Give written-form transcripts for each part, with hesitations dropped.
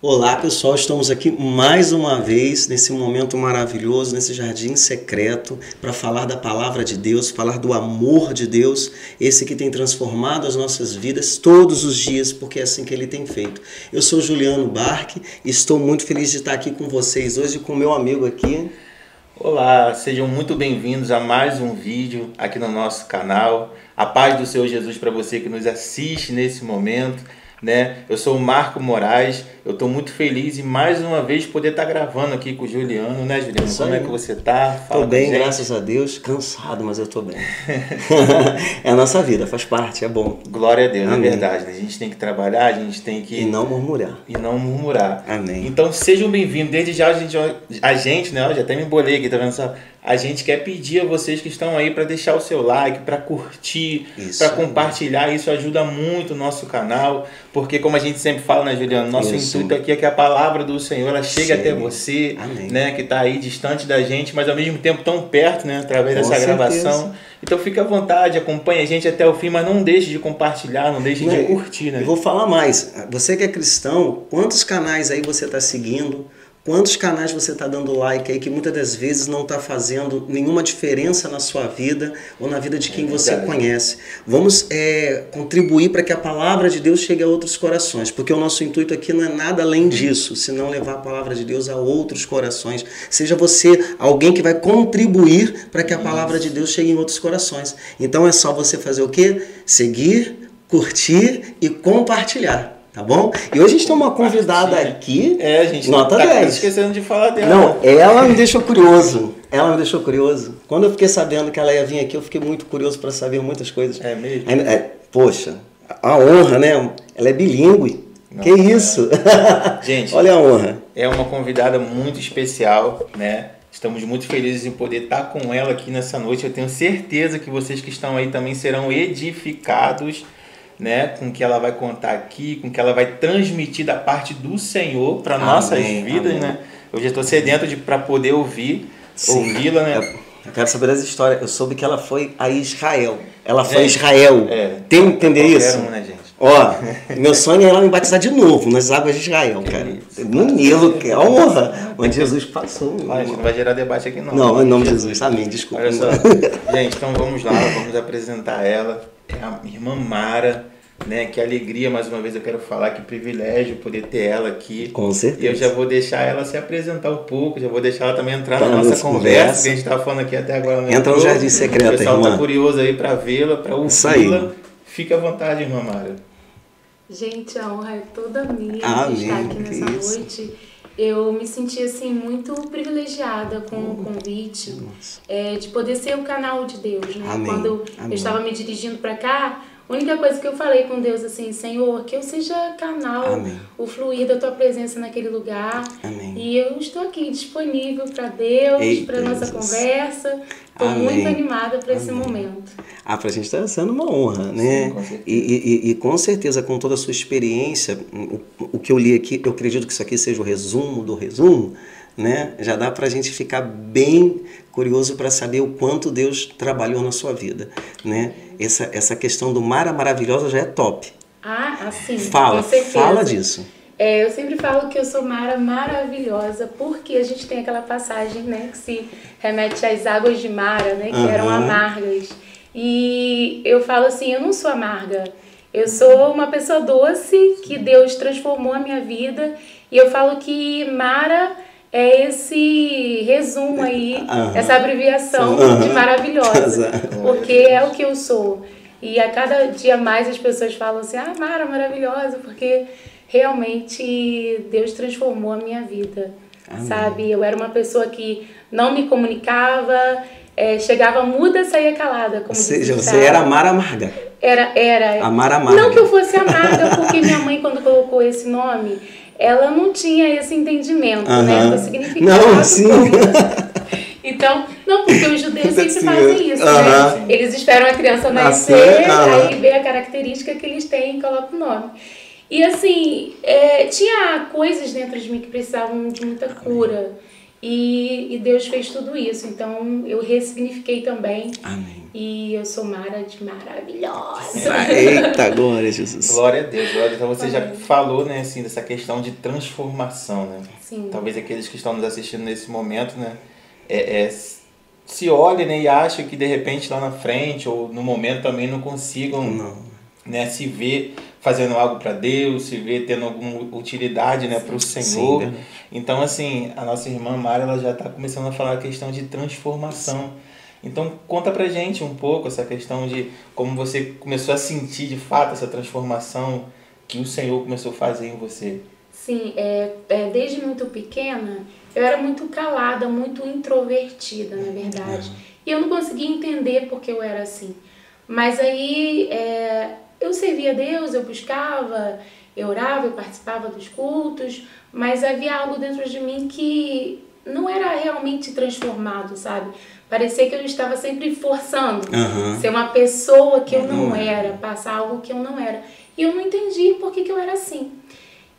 Olá pessoal, estamos aqui mais uma vez nesse momento maravilhoso, nesse jardim secreto, para falar da palavra de Deus, falar do amor de Deus, esse que tem transformado as nossas vidas todos os dias, porque é assim que Ele tem feito. Eu sou Juliano Barque e estou muito feliz de estar aqui com vocês hoje, com o meu amigo aqui. Olá, sejam muito bem-vindos a mais um vídeo aqui no nosso canal. A paz do Senhor Jesus para você que nos assiste nesse momento. Eu sou o Marco Moraes, eu estou muito feliz e mais uma vez poder estar gravando aqui com o Juliano, né, Juliano? Como é que você está? Estou bem, graças a Deus, cansado, mas eu estou bem. É a nossa vida, faz parte, é bom. Glória a Deus, Amém. É verdade, né? A gente tem que trabalhar, a gente tem que... E não murmurar. Amém. Então sejam bem-vindos, desde já a gente, né, já até me embolei aqui, tá vendo só? A gente quer pedir a vocês que estão aí para deixar o seu like, para curtir, para compartilhar. Isso ajuda muito o nosso canal, porque como a gente sempre fala, né, Juliano? Nosso intuito aqui é que a palavra do Senhor ela chegue até você, né, que está aí distante da gente, mas ao mesmo tempo tão perto, né, através dessa gravação. Então fique à vontade, acompanhe a gente até o fim, mas não deixe de compartilhar, não deixe de curtir, né? Eu vou falar mais. Você que é cristão, quantos canais aí você está seguindo? Quantos canais você está dando like aí que muitas das vezes não está fazendo nenhuma diferença na sua vida ou na vida de quem você conhece? Vamos contribuir para que a palavra de Deus chegue a outros corações, porque o nosso intuito aqui não é nada além disso, senão levar a palavra de Deus a outros corações. Seja você alguém que vai contribuir para que a palavra de Deus chegue em outros corações. Então é só você fazer o quê? Seguir, curtir e compartilhar. Tá bom? E hoje a gente tem uma convidada aqui, a gente nota 10. Esquecendo de falar dela. Não, ela me deixou curioso. Quando eu fiquei sabendo que ela ia vir aqui, eu fiquei muito curioso para saber muitas coisas. É mesmo? Poxa, a honra, né? Ela é bilíngue. Que isso? Gente, olha a honra. É uma convidada muito especial, né? Estamos muito felizes em poder estar com ela aqui nessa noite. Eu tenho certeza que vocês que estão aí também serão edificados, né, com o que ela vai contar aqui, com o que ela vai transmitir da parte do Senhor para nossas vidas, né? Eu já estou sedento para poder ouvi-la, né? Eu quero saber das histórias. Eu soube que ela foi a Israel. Ela foi a Israel. Tem que entender isso? Né, gente? Ó, meu sonho é ela me batizar de novo nas águas de Israel, cara. No Nilo, que é honra. Onde Jesus passou. Mas não vai gerar debate aqui não. Não, em nome de Jesus. Amém, desculpa. Olha só. Gente, então vamos lá, vamos apresentar ela. É a irmã Mara, né? Que alegria, mais uma vez eu quero falar, que privilégio poder ter ela aqui. Com certeza. E eu já vou deixar ela se apresentar um pouco, já vou deixar ela também entrar na nossa conversa, que a gente estava falando aqui até agora. Entra no jardim secreto, o pessoal irmã. Tá curioso aí para vê-la, para ouvi-la. Fique à vontade, irmã Mara. Gente, a honra é toda minha de estar aqui nessa noite. Eu me senti assim muito privilegiada com o convite de poder ser o canal de Deus, né? Quando eu estava me dirigindo para cá, a única coisa que eu falei com Deus assim, Senhor, que eu seja canal, o fluir da Tua presença naquele lugar. E eu estou aqui disponível para Deus, para nossa conversa. Estou muito animada para esse momento. Para a gente está sendo uma honra, né? Sim, com certeza. E com certeza, com toda a sua experiência, o que eu li aqui, eu acredito que isso aqui seja o resumo do resumo, né? Já dá para a gente ficar bem curioso para saber o quanto Deus trabalhou na sua vida, né? Essa questão do Mara Maravilhosa já é top. Sim, fala, com certeza. Fala disso. Eu sempre falo que eu sou Mara Maravilhosa, porque a gente tem aquela passagem, né, que se remete às águas de Mara, né, que eram amargas. E eu falo assim, eu não sou amarga, eu sou uma pessoa doce, que Deus transformou a minha vida. E eu falo que Mara é esse resumo aí, essa abreviação de maravilhosa, porque é o que eu sou. E a cada dia mais as pessoas falam assim, Mara maravilhosa, porque realmente Deus transformou a minha vida, sabe? Eu era uma pessoa que não me comunicava, chegava muda, saía calada, como você era a Mara Amarga. Era. A Mara Amarga. Não que eu fosse amarga, porque minha mãe, quando colocou esse nome, ela não tinha esse entendimento, né? Do significado. Não, sim. Então, não, porque os judeus sempre fazem isso, né? Eles esperam a criança nascer, aí vê a característica que eles têm e colocam o nome. E assim, tinha coisas dentro de mim que precisavam de muita cura. E e Deus fez tudo isso. Então eu ressignifiquei também. Amém. E eu sou Mara de maravilhosa. Eita, glória a Jesus. Glória a Deus. Glória. Então você já falou, né, assim, dessa questão de transformação, né? Sim. Talvez aqueles que estão nos assistindo nesse momento, né, se olhem, né, e acham que de repente lá na frente ou no momento também não consigam, né, se ver fazendo algo para Deus, se ver tendo alguma utilidade, né, para o Senhor. Sim, então, assim, a nossa irmã Mara, ela já está começando a falar a questão de transformação. Sim. Então, conta pra gente um pouco essa questão de como você começou a sentir de fato essa transformação que o Senhor começou a fazer em você. Sim, desde muito pequena, eu era muito calada, muito introvertida, na verdade. E eu não conseguia entender porque eu era assim. Mas aí eu servia a Deus, eu buscava, eu orava, eu participava dos cultos, mas havia algo dentro de mim que não era realmente transformado, sabe? Parecia que eu estava sempre forçando ser uma pessoa que eu não era, passar algo que eu não era. E eu não entendi por que eu era assim.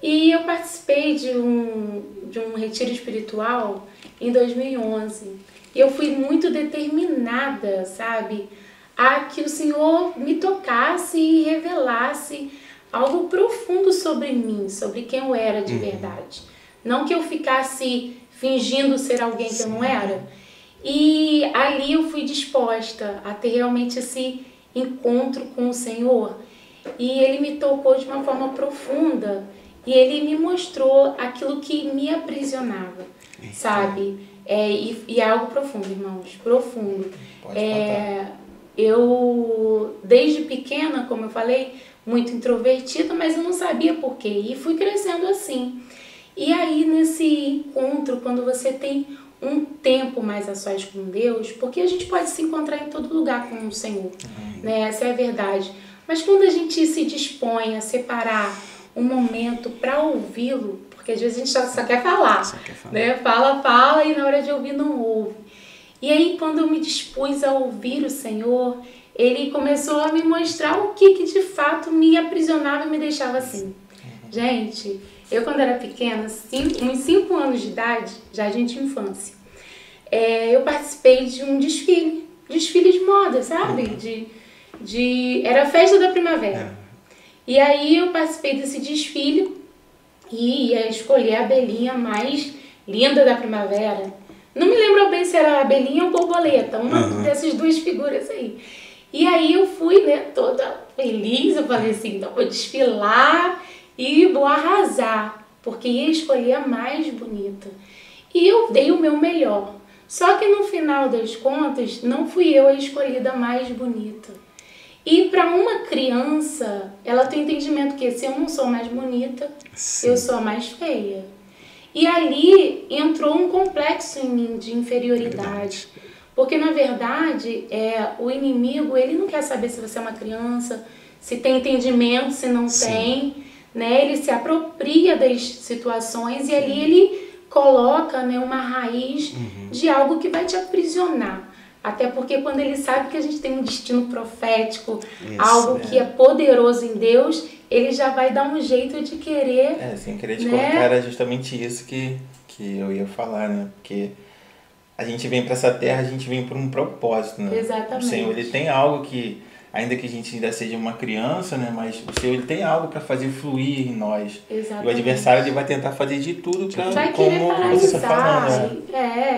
E eu participei de um retiro espiritual em 2011. E eu fui muito determinada, sabe? A que o Senhor me tocasse e revelasse algo profundo sobre mim, sobre quem eu era de verdade. Não que eu ficasse fingindo ser alguém que eu não era. E ali eu fui disposta a ter realmente esse encontro com o Senhor. E Ele me tocou de uma forma profunda. E Ele me mostrou aquilo que me aprisionava, sabe? E é algo profundo, irmãos, profundo. Eu, desde pequena, como eu falei, muito introvertida, mas eu não sabia por quê. E fui crescendo assim. E aí, nesse encontro, quando você tem um tempo mais a sós com Deus, porque a gente pode se encontrar em todo lugar com o Senhor, né? Essa é a verdade. Mas quando a gente se dispõe a separar um momento para ouvi-lo, porque às vezes a gente só quer falar, né? Fala e na hora de ouvir não ouve. E aí quando eu me dispus a ouvir o Senhor, Ele começou a me mostrar o que de fato me aprisionava e me deixava assim. Gente, eu quando era pequena, uns 5 anos de idade, jardim de infância, eu participei de um desfile de moda, sabe? Era a festa da primavera. E aí eu participei desse desfile e ia escolher a abelhinha mais linda da primavera. Não me lembro bem se era a abelhinha ou borboleta, uma dessas duas figuras aí. E aí eu fui, né, toda feliz, eu falei assim, então vou desfilar e vou arrasar, porque ia escolher a mais bonita. E eu dei o meu melhor. Só que no final das contas, não fui eu a escolhida mais bonita. E para uma criança, ela tem entendimento que se eu não sou mais bonita, eu sou a mais feia. E ali entrou um complexo em mim de inferioridade. Porque, na verdade, o inimigo, ele não quer saber se você é uma criança, se tem entendimento, se não tem, né? Ele se apropria das situações e ali ele coloca, né, uma raiz de algo que vai te aprisionar. Até porque quando ele sabe que a gente tem um destino profético, algo que é poderoso em Deus, ele já vai dar um jeito de querer... sem querer te cortar, era justamente isso que eu ia falar, né? Porque a gente vem para essa terra, a gente vem por um propósito, né? Exatamente. O Senhor, ele tem algo que, ainda que a gente ainda seja uma criança, né? Mas o Senhor, ele tem algo para fazer fluir em nós. Exatamente. E o adversário, ele vai tentar fazer de tudo para, como você está falando.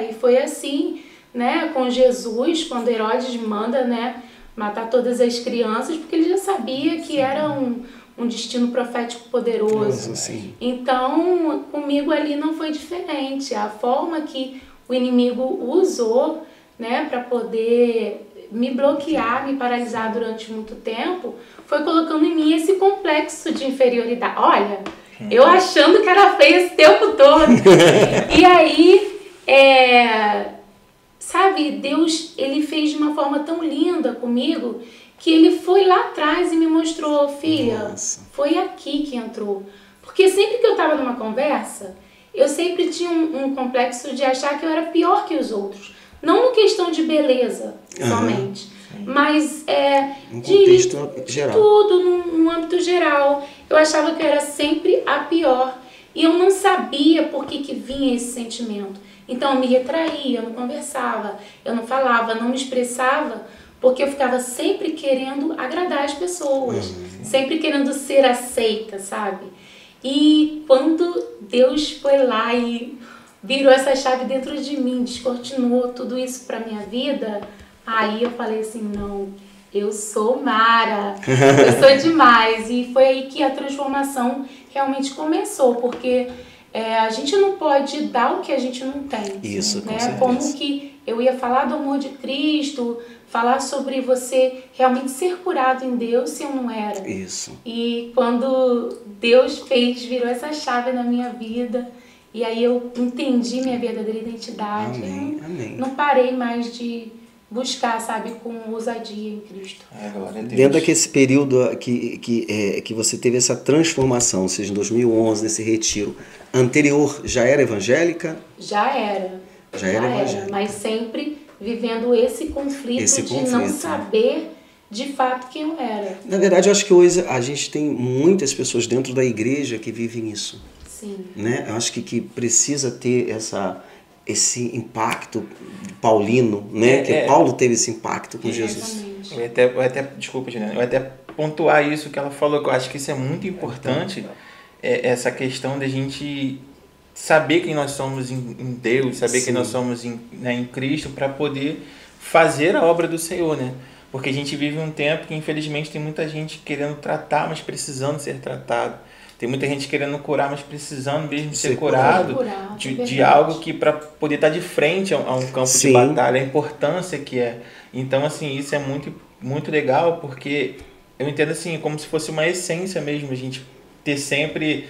E foi assim, né? Com Jesus, quando Herodes manda, né, matar todas as crianças, porque ele já sabia que era um destino profético poderoso. Então, comigo ali não foi diferente. A forma que o inimigo usou, né, para poder me bloquear, me paralisar durante muito tempo, foi colocando em mim esse complexo de inferioridade. Olha, eu achando que era feia esse tempo todo. E aí, sabe, Deus, ele fez de uma forma tão linda comigo, que ele foi lá atrás e me mostrou, filha, foi aqui que entrou. Porque sempre que eu estava numa conversa, eu sempre tinha um complexo de achar que eu era pior que os outros. Não em questão de beleza somente, mas contexto geral. Tudo num âmbito geral. Eu achava que eu era sempre a pior. E eu não sabia por que vinha esse sentimento. Então eu me retraía, eu não conversava, eu não falava, não me expressava, porque eu ficava sempre querendo agradar as pessoas, sempre querendo ser aceita, sabe? E quando Deus foi lá e virou essa chave dentro de mim, descortinou tudo isso para minha vida, aí eu falei assim, não, eu sou Mara, eu sou demais. E foi aí que a transformação realmente começou, porque a gente não pode dar o que a gente não tem. Isso, né? com certeza. Como que eu ia falar do amor de Cristo, falar sobre você realmente ser curado em Deus se eu não era. Isso. E quando Deus virou essa chave na minha vida, e aí eu entendi minha verdadeira identidade. Amém, amém. Não parei mais de buscar, sabe, com ousadia em Cristo. Glória a Deus. Dentro daquele período que você teve essa transformação, ou seja, em 2011, nesse retiro, anterior já era evangélica? Já era evangélica. Mas sempre vivendo esse conflito de não saber de fato quem eu era. Na verdade, eu acho que hoje a gente tem muitas pessoas dentro da igreja que vivem isso. Sim. Né? Eu acho que precisa ter esse impacto paulino, né? Que Paulo teve esse impacto com Jesus. Eu até desculpa, Juliana, eu até pontuar isso que ela falou, que eu acho que isso é muito importante, essa questão da gente saber quem nós somos em Deus, saber quem nós somos em Cristo, para poder fazer a obra do Senhor, né? Porque a gente vive um tempo que infelizmente tem muita gente querendo tratar, mas precisando ser tratado. Tem muita gente querendo curar, mas precisando mesmo ser curado de algo que para poder estar de frente a um campo de batalha, a importância que é. Então, assim, isso é muito, muito legal, porque eu entendo assim, como se fosse uma essência mesmo, a gente ter sempre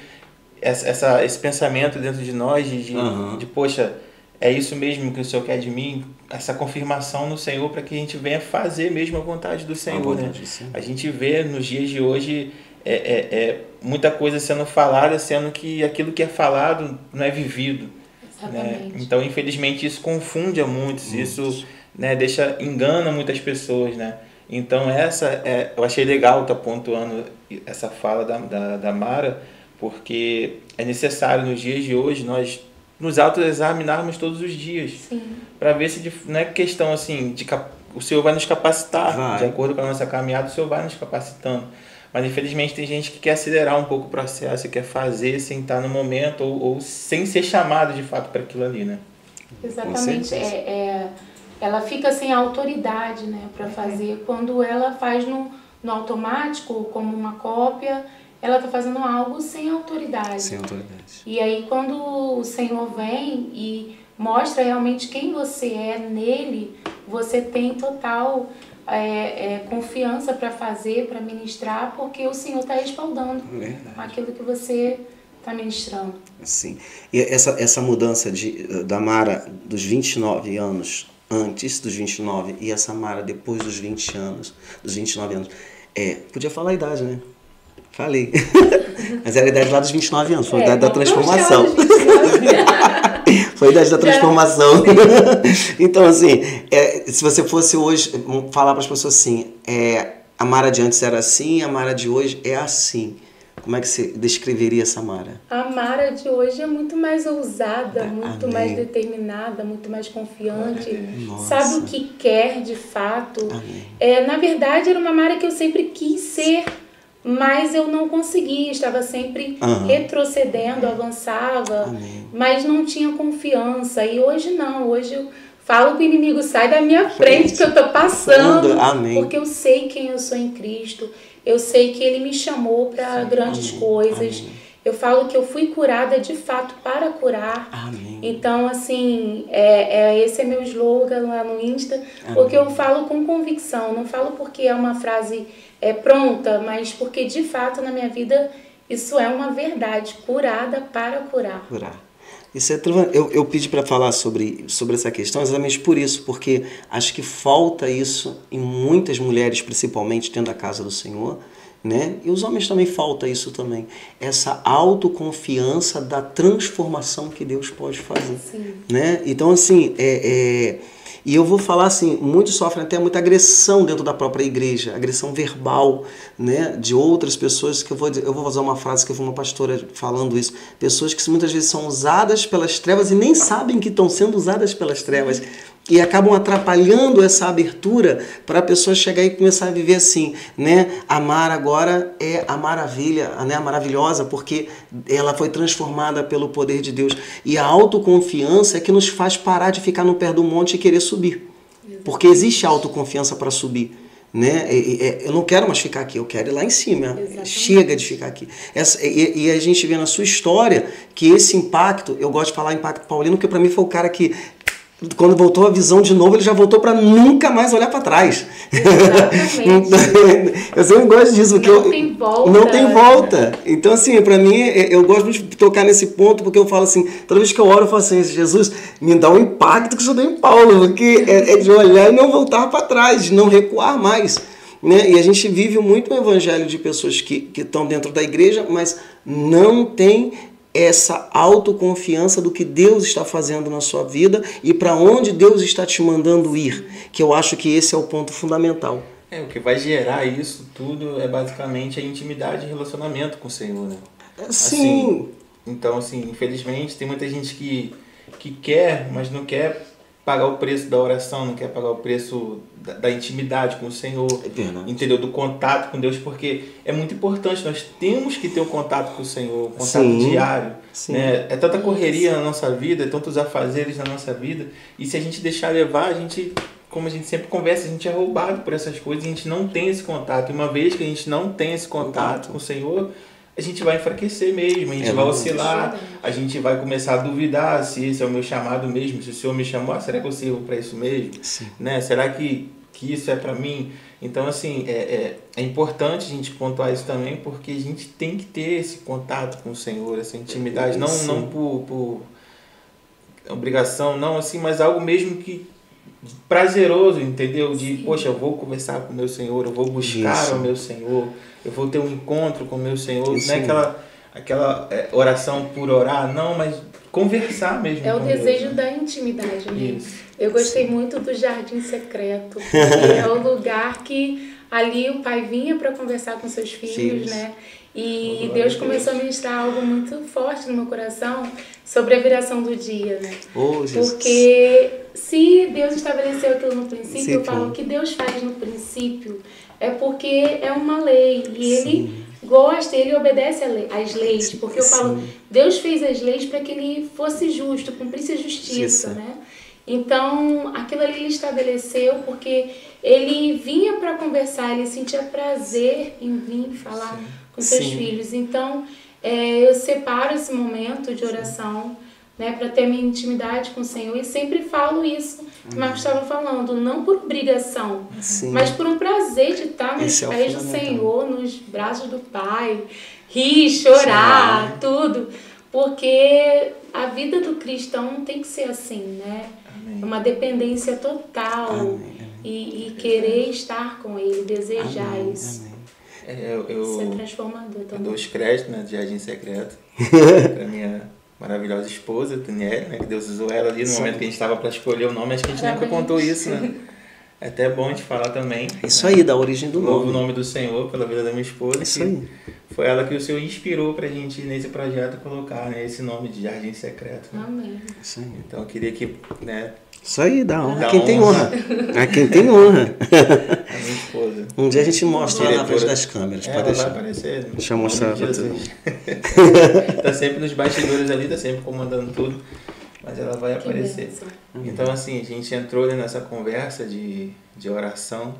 esse pensamento dentro de nós, de poxa, é isso mesmo que o Senhor quer de mim, essa confirmação no Senhor para que a gente venha fazer mesmo a vontade do Senhor, né? A gente vê nos dias de hoje muita coisa sendo falada, sendo que aquilo que é falado não é vivido. Né? Então, infelizmente, isso confunde a muitos, isso, né, engana muitas pessoas, né? Então, eu achei legal estar pontuando essa fala da Mara, porque é necessário nos dias de hoje nós nos autoexaminarmos todos os dias, para ver se não é questão assim, o Senhor vai nos capacitar, de acordo com a nossa caminhada, o Senhor vai nos capacitando. Mas infelizmente tem gente que quer acelerar um pouco o processo, quer fazer sem estar no momento ou sem ser chamado de fato para aquilo ali, né? Exatamente. Ela fica sem autoridade, né, para fazer. Quando ela faz no automático, como uma cópia, ela está fazendo algo sem autoridade. Sem autoridade. E aí quando o Senhor vem e mostra realmente quem você é nele, você tem total confiança para fazer, para ministrar, porque o Senhor está respaldando aquilo que você está ministrando. Sim. E essa mudança da Mara dos 29 anos, antes dos 29, e essa Mara depois dos 20 anos, dos 29 anos, podia falar a idade, né? Falei. Mas era a idade lá dos 29 anos, foi a idade da transformação. Foi a idade da transformação. Então, assim, se você fosse hoje falar para as pessoas assim, a Mara de antes era assim, a Mara de hoje é assim. Como é que você descreveria essa Mara? A Mara de hoje é muito mais ousada, muito mais determinada, muito mais confiante. Sabe o que quer de fato. Na verdade, era uma Mara que eu sempre quis ser, mas eu não conseguia, estava sempre retrocedendo, avançava, mas não tinha confiança. E hoje não, hoje eu falo pro inimigo, sai da minha frente que eu tô passando, porque eu sei quem eu sou em Cristo, eu sei que Ele me chamou para grandes coisas. Eu falo que eu fui curada de fato para curar. Então, assim, esse é meu slogan lá no Insta, porque eu falo com convicção, não falo porque é uma frase pronta, mas porque de fato na minha vida isso é uma verdade, curada para curar. Isso eu pedi para falar sobre essa questão exatamente por isso, porque acho que falta isso em muitas mulheres, principalmente dentro da casa do Senhor, né? E os homens também falta isso também, essa autoconfiança da transformação que Deus pode fazer, né? Então assim, E eu vou falar assim, muitos sofrem até muita agressão dentro da própria igreja, agressão verbal, né, de outras pessoas, que eu vou usar uma frase que foi uma pastora falando isso, pessoas que muitas vezes são usadas pelas trevas e nem sabem que estão sendo usadas pelas trevas. E acabam atrapalhando essa abertura para a pessoa chegar e começar a viver assim, né? A Mara agora é a maravilha, né? A maravilhosa, porque ela foi transformada pelo poder de Deus. E a autoconfiança é que nos faz parar de ficar no pé do monte e querer subir. Porque existe autoconfiança para subir. Né? Eu não quero mais ficar aqui, eu quero ir lá em cima. Exatamente. Chega de ficar aqui. E a gente vê na sua história que esse impacto, eu gosto de falar impacto paulino, porque para mim foi o cara que, quando voltou a visão de novo, ele já voltou para nunca mais olhar para trás. Eu sempre gosto disso. Porque não tem volta. Não tem volta. Então, assim, para mim, eu gosto muito de tocar nesse ponto, porque eu falo assim, toda vez que eu oro, eu falo assim, Jesus, me dá um impacto que eu dei em Paulo, porque é de olhar e não voltar para trás, de não recuar mais. Né? E a gente vive muito um evangelho de pessoas que estão dentro da igreja, mas não tem essa autoconfiança do que Deus está fazendo na sua vida e para onde Deus está te mandando ir, que eu acho que esse é o ponto fundamental. O que vai gerar isso tudo é basicamente a intimidade e relacionamento com o Senhor, né? Sim. Assim, então, assim, infelizmente tem muita gente que quer, mas não quer pagar o preço da oração, não quer pagar o preço da intimidade com o Senhor, entendeu? Do contato com Deus, porque é muito importante, nós temos que ter o contato com o Senhor, o contato diário, né? É tanta correria na nossa vida, é tantos afazeres na nossa vida, e se a gente deixar levar, a gente, como a gente sempre conversa, a gente é roubado por essas coisas, e a gente não tem esse contato, e uma vez que a gente não tem esse contato com o Senhor, a gente vai enfraquecer mesmo, a gente vai oscilar, a gente vai começar a duvidar se esse é o meu chamado mesmo, se o Senhor me chamou, será que eu sirvo para isso mesmo? Né? Será que isso é para mim? Então, assim, é importante a gente pontuar isso também, porque a gente tem que ter esse contato com o Senhor, essa intimidade, não por obrigação, não, assim, mas algo mesmo que prazeroso, entendeu? De, poxa, eu vou conversar com o meu Senhor, eu vou buscar o meu Senhor, eu vou ter um encontro com o meu Senhor, não é aquela oração por orar, não, mas conversar mesmo. É o desejo da intimidade mesmo. Eu gostei muito do jardim secreto, porque é o lugar que ali o pai vinha para conversar com seus filhos, né? E Deus começou a ministrar algo muito forte no meu coração sobre a viração do dia, né? Porque se Deus estabeleceu aquilo no princípio, eu falo que Deus faz no princípio, é porque é uma lei e Ele gosta, Ele obedece às leis, porque eu falo, Deus fez as leis para que Ele fosse justo, cumprisse a justiça, né? Então, aquilo ali Ele estabeleceu porque Ele vinha para conversar, Ele sentia prazer em vir falar com seus filhos. Então, eu separo esse momento de oração, né, para ter minha intimidade com o Senhor, e sempre falo isso que o Marcos estava falando, não por obrigação, mas por um prazer de estar nos pés do Senhor, nos braços do Pai, rir, chorar, tudo, porque a vida do cristão tem que ser assim, né? É uma dependência total e querer estar com Ele, desejar isso. Isso é transformador também. Eu dou os créditos, né, de Jardim Secreto para minha maravilhosa esposa, Daniela, né, que Deus usou ela ali no momento que a gente estava para escolher o nome, acho que a gente nunca contou isso, né? É até bom a gente falar também. Isso aí, da origem do nome. O nome do Senhor, pela vida da minha esposa. Isso aí. Foi ela que o Senhor inspirou pra gente nesse projeto colocar, né, esse nome de Jardim Secreto. Né? Amém. Isso aí. Então eu queria que, né, isso aí, dá honra a quem tem honra. A quem tem honra. A minha esposa. Um dia a gente mostra lá na frente das câmeras. Pode deixar. Vai aparecer. Deixa eu mostrar pra tu. Tá sempre nos bastidores ali, tá sempre comandando tudo. Mas ela vai aparecer. Então, assim, a gente entrou nessa conversa de oração,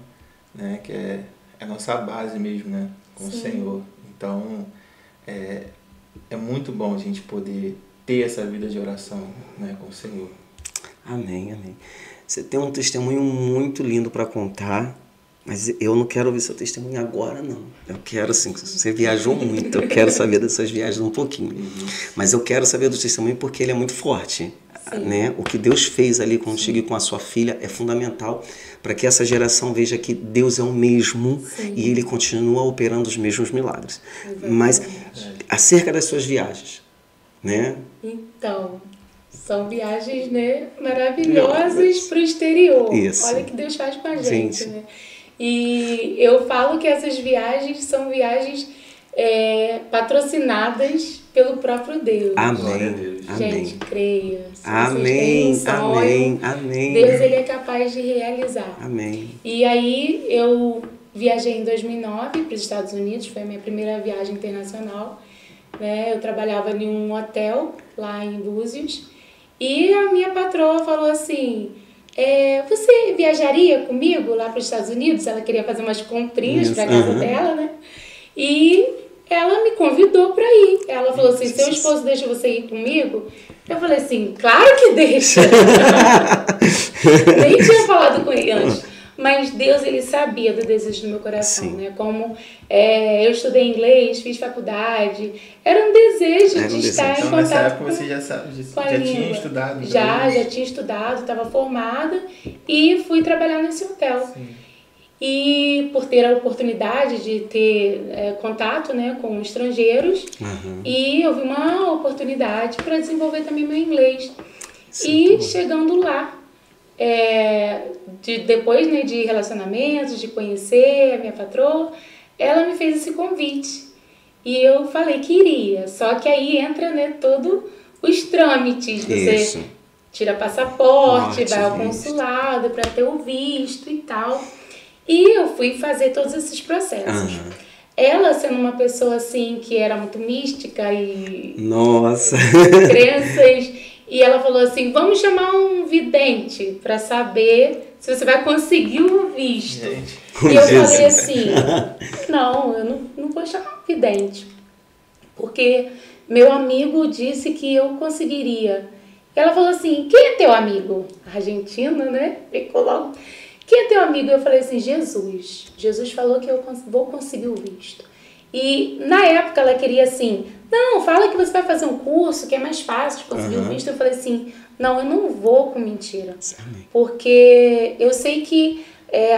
né? Que é a nossa base mesmo, né? Com o Senhor. Então, é muito bom a gente poder ter essa vida de oração, né? Com o Senhor. Amém, amém. Você tem um testemunho muito lindo para contar, mas eu não quero ouvir seu testemunho agora, não. Eu quero, assim, você viajou muito, eu quero saber das suas viagens um pouquinho. Mas eu quero saber do testemunho porque ele é muito forte. Né? O que Deus fez ali contigo e com a sua filha é fundamental para que essa geração veja que Deus é o mesmo e Ele continua operando os mesmos milagres. Mas acerca das suas viagens, né? Então, São viagens, né, maravilhosas para o exterior. Isso. Olha o que Deus faz com a gente, né? E eu falo que essas viagens são viagens patrocinadas pelo próprio Deus. Amém. Gente, creia. Se Amém. vocês têm um sonho, Amém. Deus ele é capaz de realizar. Amém. E aí eu viajei em 2009 para os Estados Unidos, foi a minha primeira viagem internacional. Né? Eu trabalhava em um hotel lá em Búzios e a minha patroa falou assim, você viajaria comigo lá para os Estados Unidos? Ela queria fazer umas comprinhas para a casa dela, né? E ela me convidou para ir. Ela falou assim, seu esposo deixa você ir comigo? Eu falei assim, claro que deixa. Nem tinha falado com ele antes. Mas Deus, ele sabia do desejo do meu coração, né? Como eu estudei inglês, fiz faculdade, era um desejo de estar em contato. Então, nessa época você já tinha estudado inglês? Já tinha estudado, estava formada e fui trabalhar nesse hotel. Sim. E por ter a oportunidade de ter contato, né, com estrangeiros, e eu vi uma oportunidade para desenvolver também meu inglês. Sim, e chegando lá, depois, né, de relacionamentos, de conhecer a minha patroa, ela me fez esse convite. E eu falei que iria, só que aí entra, né, todos os trâmites. Você tira passaporte, vai ao consulado para ter o visto e tal. E eu fui fazer todos esses processos. Ela sendo uma pessoa assim que era muito mística e... Nossa! Crenças. E ela falou assim, vamos chamar um vidente para saber se você vai conseguir o visto. Gente. E eu falei assim, não, eu não vou chamar um vidente. Porque meu amigo disse que eu conseguiria. Ela falou assim, quem é teu amigo? Argentino, né? Ficou logo... Quem é teu amigo? Eu falei assim, Jesus. Jesus falou que eu vou conseguir o visto. E na época ela queria assim, não, fala que você vai fazer um curso, que é mais fácil de conseguir o visto. Eu falei assim, não, eu não vou com mentira. Porque eu sei que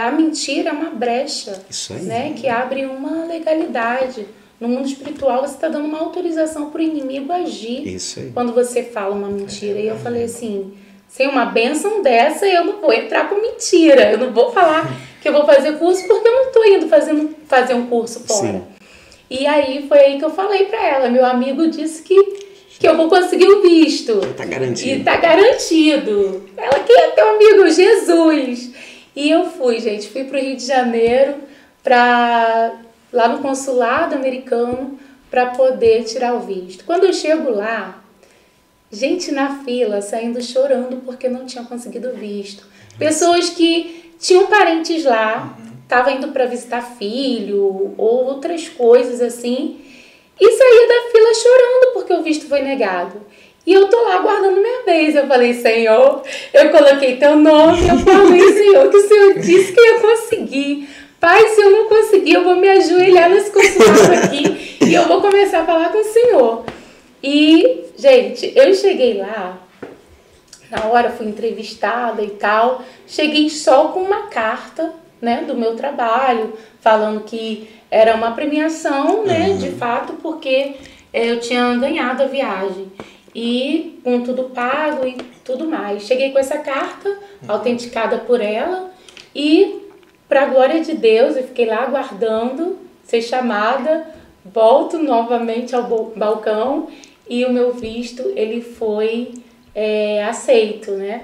a mentira é uma brecha, né, que abre uma legalidade. No mundo espiritual você está dando uma autorização para o inimigo agir quando você fala uma mentira. E eu falei assim... Sem uma bênção dessa, eu não vou entrar com mentira. Eu não vou falar que eu vou fazer curso porque eu não estou indo fazer um curso fora. Sim. E aí foi aí que eu falei para ela. Meu amigo disse que eu vou conseguir o visto. Tá garantido. E tá garantido. Ela, quem é teu amigo? Jesus. E eu fui, gente. Fui pro Rio de Janeiro, lá no consulado americano, para poder tirar o visto. Quando eu chego lá... Gente na fila, saindo chorando porque não tinha conseguido visto. Pessoas que tinham parentes lá, estavam indo para visitar filho ou outras coisas assim, e saía da fila chorando porque o visto foi negado. E eu tô lá aguardando minha vez. Eu falei, Senhor, eu coloquei teu nome, eu falei, Senhor, que o Senhor disse que eu ia conseguir. Pai, se eu não conseguir, eu vou me ajoelhar nesse consulado aqui e eu vou começar a falar com o Senhor. E, gente, eu cheguei lá, na hora fui entrevistada e tal, cheguei só com uma carta, né, do meu trabalho, falando que era uma premiação, né, de fato, porque eu tinha ganhado a viagem. E com tudo pago e tudo mais. Cheguei com essa carta, autenticada por ela, e, para a glória de Deus, eu fiquei lá aguardando ser chamada, volto novamente ao balcão, e o meu visto, ele foi aceito, né?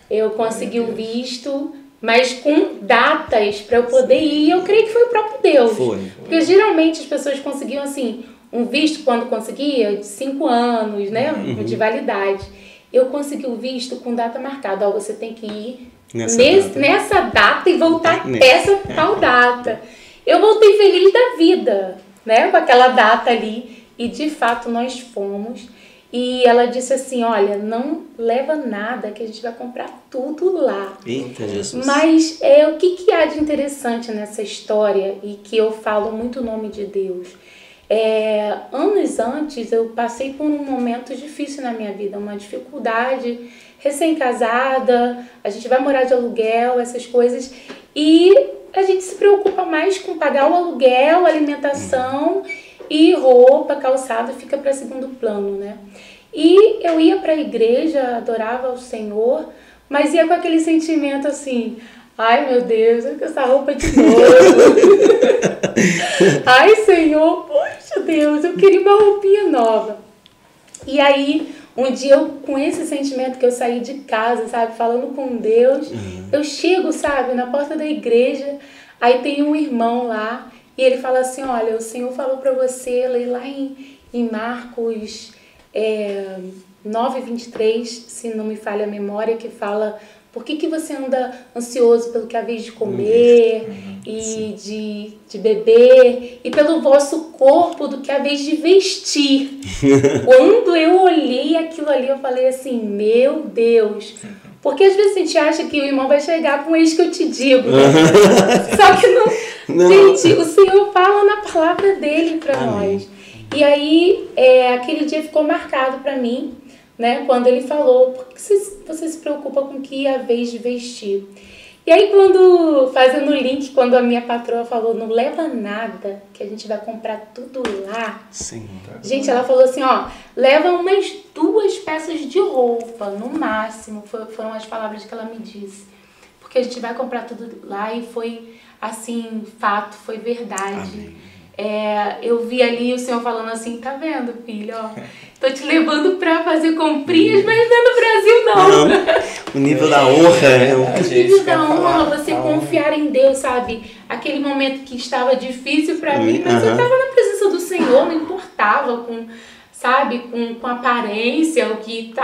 Eu consegui o visto, mas com datas para eu poder ir. Eu creio que foi o próprio Deus. Foi. Porque geralmente as pessoas conseguiam, assim, um visto quando conseguia, de 5 anos, né? De validade. Eu consegui o visto com data marcada. Ó, você tem que ir nessa data e voltar essa tal data. Eu voltei feliz da vida, né? Com aquela data ali. E, de fato, nós fomos. E ela disse assim, olha, não leva nada, que a gente vai comprar tudo lá. Eita, Jesus. Mas o que há de interessante nessa história, e que eu falo muito o nome de Deus? Anos antes, eu passei por um momento difícil na minha vida, uma dificuldade, recém-casada, a gente vai morar de aluguel, essas coisas, e a gente se preocupa mais com pagar o aluguel, alimentação... E roupa, calçado fica para segundo plano, né? E eu ia para a igreja, adorava o Senhor, mas ia com aquele sentimento assim, ai meu Deus, eu quero essa roupa de novo. Ai Senhor, poxa Deus, eu queria uma roupinha nova. E aí, um dia com esse sentimento que eu saí de casa, sabe, falando com Deus, eu chego, sabe, na porta da igreja, aí tem um irmão lá, e ele fala assim, olha, o Senhor falou para você ler lá em Marcos 9:23, se não me falha a memória, que fala, por que você anda ansioso pelo que há vez de comer e de beber, e pelo vosso corpo do que há vez de vestir? Quando eu olhei aquilo ali, eu falei assim, meu Deus, porque às vezes a gente acha que o irmão vai chegar com eis que eu te digo, né? Só que não. Gente, o Senhor fala na palavra dele para nós. E aí, aquele dia ficou marcado para mim, né? Quando ele falou, por que você se preocupa com o que é a vez de vestir? E aí, fazendo o link, quando a minha patroa falou, não leva nada, que a gente vai comprar tudo lá. Sim. Gente, ela falou assim, ó, leva umas 2 peças de roupa, no máximo, foram as palavras que ela me disse. Porque a gente vai comprar tudo lá e foi, assim, fato, foi verdade. Amém. Eu vi ali o Senhor falando assim, tá vendo, filho, ó, tô te levando pra fazer comprinhas, mas não é no Brasil, não. O nível da honra. O nível da honra, você confiar em Deus, sabe? Aquele momento que estava difícil pra mim, mas eu tava na presença do Senhor, não importava com a aparência, o que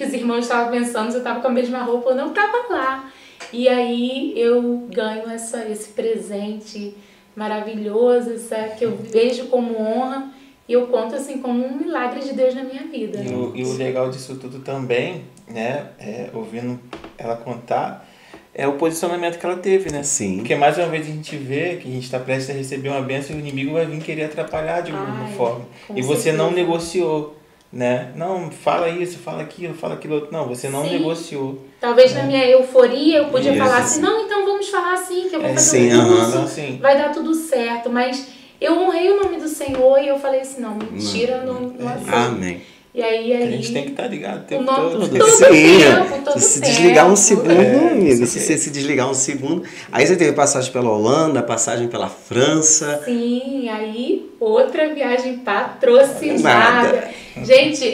os irmãos estavam pensando, se eu tava com a mesma roupa ou não, eu tava lá. E aí eu ganho esse presente maravilhoso, que eu vejo como honra e eu conto assim como um milagre de Deus na minha vida. E o legal disso tudo também, né, ouvindo ela contar, é o posicionamento que ela teve, né? Sim. Porque mais uma vez a gente vê que a gente está prestes a receber uma bênção e o inimigo vai vir querer atrapalhar de alguma forma. E você não negociou, né? Não, fala isso, fala aquilo outro. Não, você não negociou. Talvez na minha euforia eu podia falar assim, não, então vamos falar assim, que eu vou fazer um curso, vai dar tudo certo. Mas eu honrei o nome do Senhor e eu falei assim, não, mentira, não aceito. Amém. E aí a gente tem que estar ligado o tempo todo. Se você desligar um segundo, amigo, se você se desligar um segundo. Aí você teve passagem pela Holanda, passagem pela França. Sim, aí outra viagem patrocinada. Gente,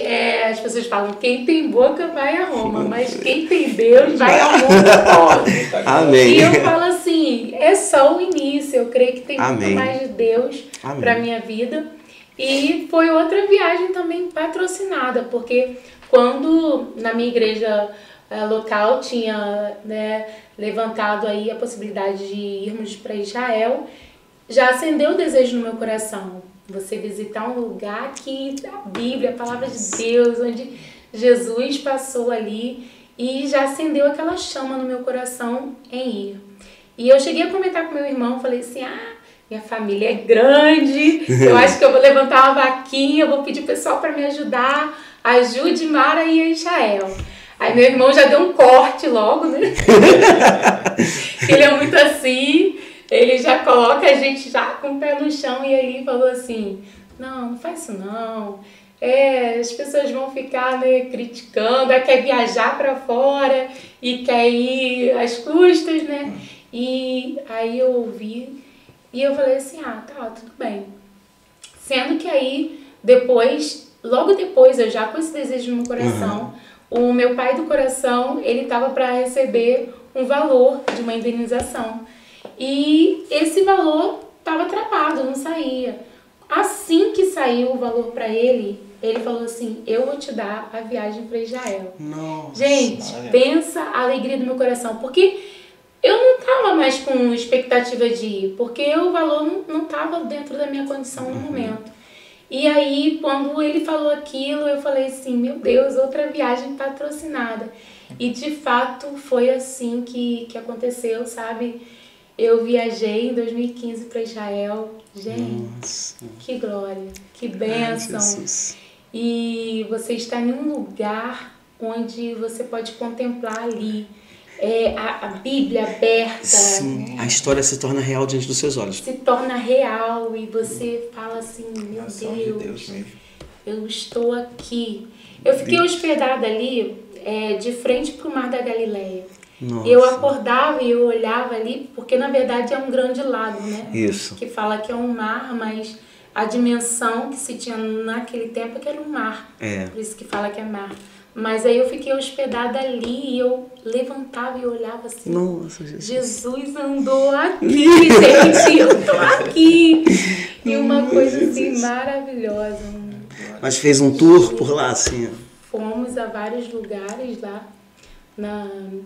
as pessoas falam, quem tem boca vai a Roma, mas quem tem Deus vai ao mundo todo. Amém. E eu falo assim, é só o início, eu creio que tem muito mais de Deus para minha vida. E foi outra viagem também patrocinada, porque quando na minha igreja local tinha, né, levantado aí a possibilidade de irmos para Israel, já acendeu o desejo no meu coração. Você visitar um lugar que a Bíblia, a palavra de Deus, onde Jesus passou ali, e já acendeu aquela chama no meu coração em ir. E eu cheguei a comentar com meu irmão, falei assim, minha família é grande, eu acho que eu vou levantar uma vaquinha, eu vou pedir o pessoal para me ajudar, ajude Mara a ir a Israel. Aí meu irmão já deu um corte logo, né? Ele é muito assim, ele já coloca a gente já com o pé no chão e ele falou assim, não faz isso não, as pessoas vão ficar, né, criticando, quer viajar para fora e quer ir às custas, né? E aí eu ouvi e eu falei assim, tá, tudo bem. Sendo que aí, logo depois, eu já com esse desejo no meu coração, o meu pai do coração, ele estava para receber um valor de uma indenização. E esse valor estava travado, não saía. Assim que saiu o valor para ele falou assim, eu vou te dar a viagem para Israel. Nossa, gente, pensa a alegria do meu coração, porque eu não estava mais com expectativa de ir, porque o valor não estava dentro da minha condição no momento. E aí, quando ele falou aquilo, eu falei assim, meu Deus, outra viagem patrocinada. E de fato foi assim que aconteceu, sabe? Eu viajei em 2015 para Israel. Gente, que glória, que bênção. E você está em um lugar onde você pode contemplar ali a Bíblia aberta. Sim, a história se torna real diante dos seus olhos. Se torna real e você fala assim, meu Deus, eu estou aqui. Eu fiquei hospedada ali, de frente para o Mar da Galileia. Nossa. Eu acordava e eu olhava ali, porque na verdade é um grande lago, né? Isso. Que fala que é um mar, mas a dimensão que se tinha naquele tempo é que era um mar. Por isso que fala que é mar. Mas aí eu fiquei hospedada ali e eu levantava e olhava assim. Nossa, Jesus andou aqui, gente, eu tô aqui. E uma coisa assim maravilhosa. Mas fez um tour por lá, assim? Fomos a vários lugares lá. No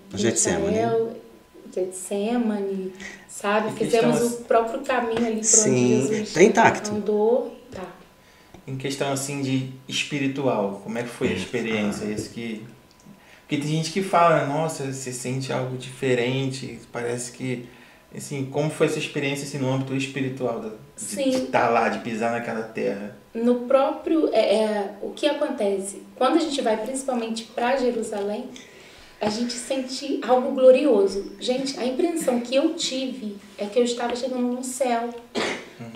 Getsemane, sabe? Fizemos o próprio caminho ali por onde Jesus tá intacto. andou. Tá. Em questão assim de espiritual, como é que foi a experiência? Porque tem gente que fala, nossa, você sente algo diferente, parece que, assim, como foi essa experiência assim, no âmbito espiritual, de estar lá, de pisar naquela terra? No próprio, o que acontece? Quando a gente vai principalmente para Jerusalém, a gente sente algo glorioso. Gente, a impressão que eu tive é que eu estava chegando no céu.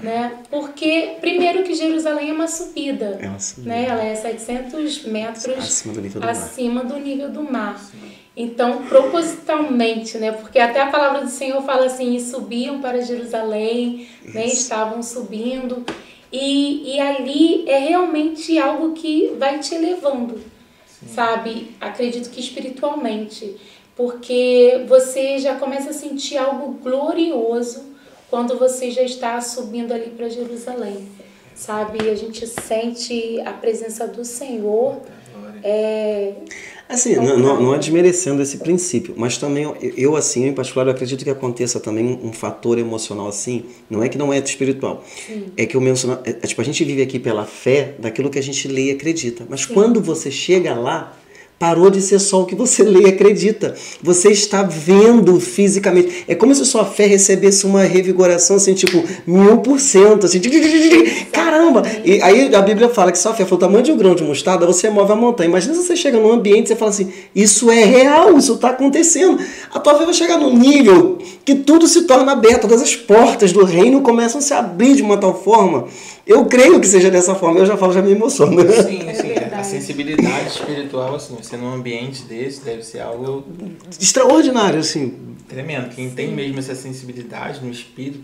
Né? Porque, primeiro que Jerusalém é uma subida, né? Ela é 700 metros acima do nível do mar. Então, propositalmente, né? Porque até a palavra do Senhor fala assim, e subiam para Jerusalém, né? Estavam subindo, e ali é realmente algo que vai te elevando, sabe? Acredito que espiritualmente, porque você já começa a sentir algo glorioso quando você já está subindo ali para Jerusalém, sabe? A gente sente a presença do Senhor. Assim, não é desmerecendo esse princípio, mas também eu assim, em particular, eu acredito que aconteça também um fator emocional assim, não é que não é espiritual, é que eu menciono, tipo, a gente vive aqui pela fé daquilo que a gente lê e acredita, mas quando você chega lá, parou de ser só o que você lê e acredita. Você está vendo fisicamente. É como se sua fé recebesse uma revigoração, assim, tipo, 1000%. Assim, caramba! E aí a Bíblia fala que sua fé foi o tamanho de um grão de mostarda, você move a montanha. Imagina se você chega num ambiente e você fala assim, isso é real, isso está acontecendo. A tua fé vai chegar num nível que tudo se torna aberto, todas as portas do reino começam a se abrir de uma tal forma. Eu creio que seja dessa forma, eu já falo, já me emociono. Sim. A sensibilidade espiritual, assim, você num ambiente desse deve ser algo extraordinário, assim. Tremendo. Quem tem mesmo essa sensibilidade no espírito.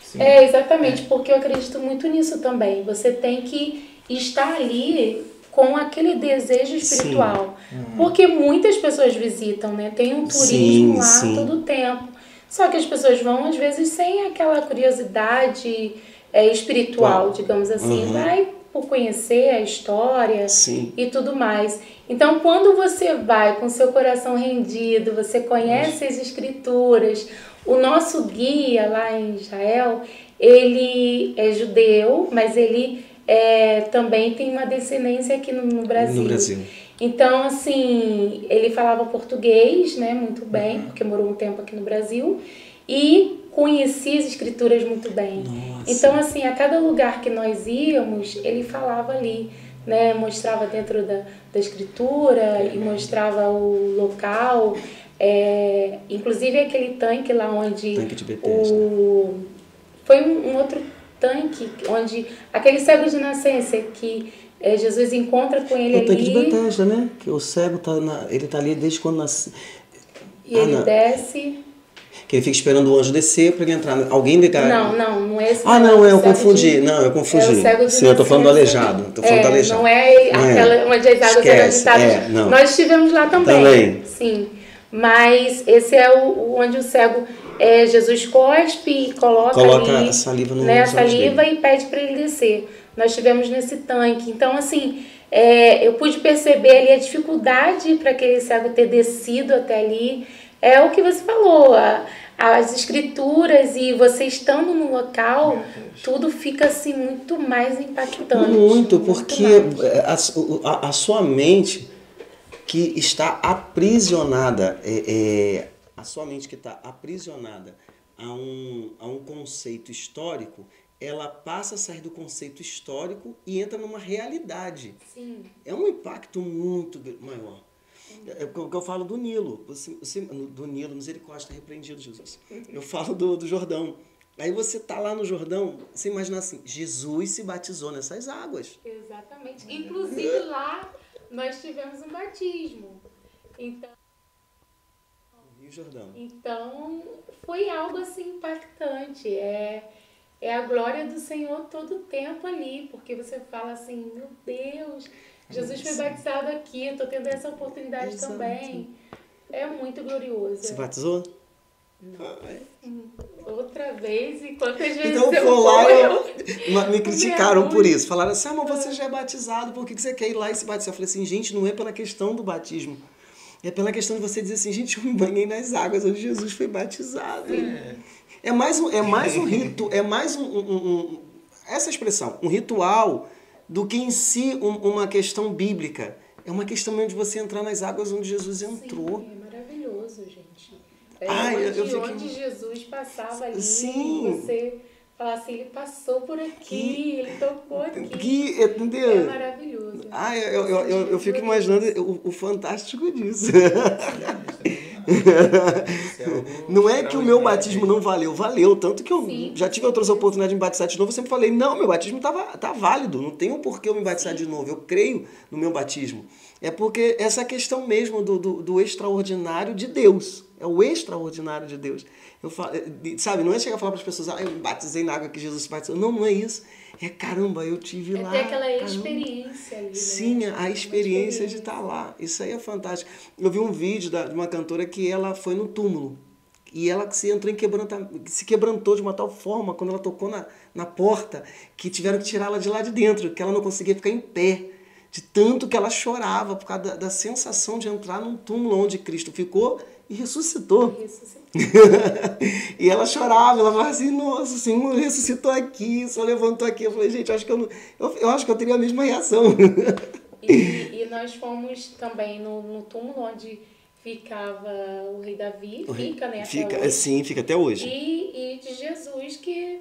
Assim, exatamente, porque eu acredito muito nisso também. Você tem que estar ali com aquele desejo espiritual. Porque muitas pessoas visitam, né? Tem um turismo lá todo o tempo. Só que as pessoas vão, às vezes, sem aquela curiosidade espiritual, digamos assim. Vai por conhecer a história e tudo mais. Então, quando você vai com seu coração rendido, você conhece as escrituras. O nosso guia lá em Israel, ele é judeu, mas ele também tem uma descendência aqui no Brasil. Então, assim, ele falava português, né, muito bem, porque morou um tempo aqui no Brasil, e conhecia as escrituras muito bem. Então, assim, a cada lugar que nós íamos, ele falava ali, né, mostrava dentro da escritura e mostrava o local, inclusive aquele tanque lá onde tanque de Betesda. Foi um outro tanque onde aquele cego de nascença que Jesus encontra com ele ali. O tanque de Betesda, né? Que o cego ele tá ali desde quando nasce. E ele desce. Que ele fica esperando o anjo descer para ele entrar. Alguém ligar. Não é esse. Eu confundi. Eu confundi. Sim, eu tô falando do aleijado. Não é aquela onde as águas eram agitadas. Nós estivemos lá também. Sim. Mas esse é onde o cego, Jesus cospe e coloca ali, a saliva no a saliva e pede para ele descer. Nós estivemos nesse tanque. Então, assim, eu pude perceber ali a dificuldade para aquele cego ter descido até ali. É o que você falou, as escrituras e você estando no local, tudo fica assim muito mais impactante. Muito, porque a sua mente que está aprisionada, a sua mente que está aprisionada a um conceito histórico, ela passa a sair do conceito histórico e entra numa realidade. Sim. É um impacto muito maior. É o que eu falo do Nilo. Do Nilo, misericórdia, está repreendido, Jesus. Eu falo do Jordão. Aí você tá lá no Jordão, você imagina assim, Jesus se batizou nessas águas. Exatamente. Inclusive lá nós tivemos um batismo. Então, Rio Jordão. Então foi algo assim impactante. É a glória do Senhor todo o tempo ali, porque você fala assim, meu Deus, Jesus foi batizado aqui, eu estou tendo essa oportunidade também. É muito glorioso. Se batizou? Não. Outra vez, e quantas vezes então eu for lá, vou, me criticaram por isso. Falaram assim, mas você já é batizado, por que você quer ir lá e se batizar? Eu falei assim, gente, não é pela questão do batismo. É pela questão de você dizer assim, gente, eu me banhei nas águas onde Jesus foi batizado. É mais um rito, essa expressão, um ritual, do que em si uma questão bíblica. É uma questão mesmo de você entrar nas águas onde Jesus entrou. Sim, é maravilhoso, gente. Onde Jesus passava ali, sim. Você falar assim, ele passou por aqui, ele tocou aqui. Entendeu? É maravilhoso. Eu fico imaginando o fantástico disso. Não é que o meu batismo não valeu. Tanto que eu já tive outras oportunidades de me batizar de novo. Eu sempre falei, não, meu batismo tá válido. Não tem um porquê eu me batizar de novo. Eu creio no meu batismo. É porque essa questão mesmo do extraordinário de Deus. É o extraordinário de Deus. Eu falo, sabe, não é chegar a falar para as pessoas, eu me batizei na água que Jesus se batizou. Não é isso. É caramba, eu tive lá. É ter aquela experiência ali, né? Sim, a experiência de estar lá. Isso aí é fantástico. Eu vi um vídeo de uma cantora que ela foi no túmulo. E ela se quebrantou de uma tal forma quando ela tocou na porta que tiveram que tirá-la de lá de dentro, que ela não conseguia ficar em pé. De tanto que ela chorava por causa da sensação de entrar num túmulo onde Cristo ficou e ressuscitou. E ela chorava, ela falava assim, nossa, o Senhor ressuscitou aqui, o Senhor levantou aqui. Eu falei, gente, eu acho que eu teria a mesma reação. E nós fomos também no túmulo onde ficava o rei Davi, né? Fica até hoje. E de Jesus que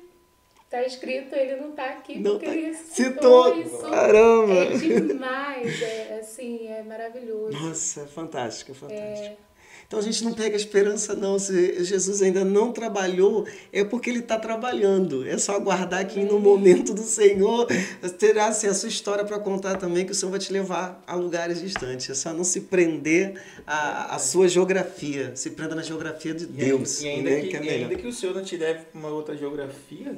tá escrito, ele não tá aqui não porque tá. ele ressuscitou. Isso caramba! É demais, é maravilhoso. Nossa, é fantástico. Então a gente não pega a esperança não, se Jesus ainda não trabalhou, é porque ele está trabalhando. É só aguardar que no momento do Senhor terá assim, a sua história para contar também, que o Senhor vai te levar a lugares distantes. É só não se prender à sua geografia, se prenda na geografia de Deus. E ainda que o Senhor não te leve para uma outra geografia,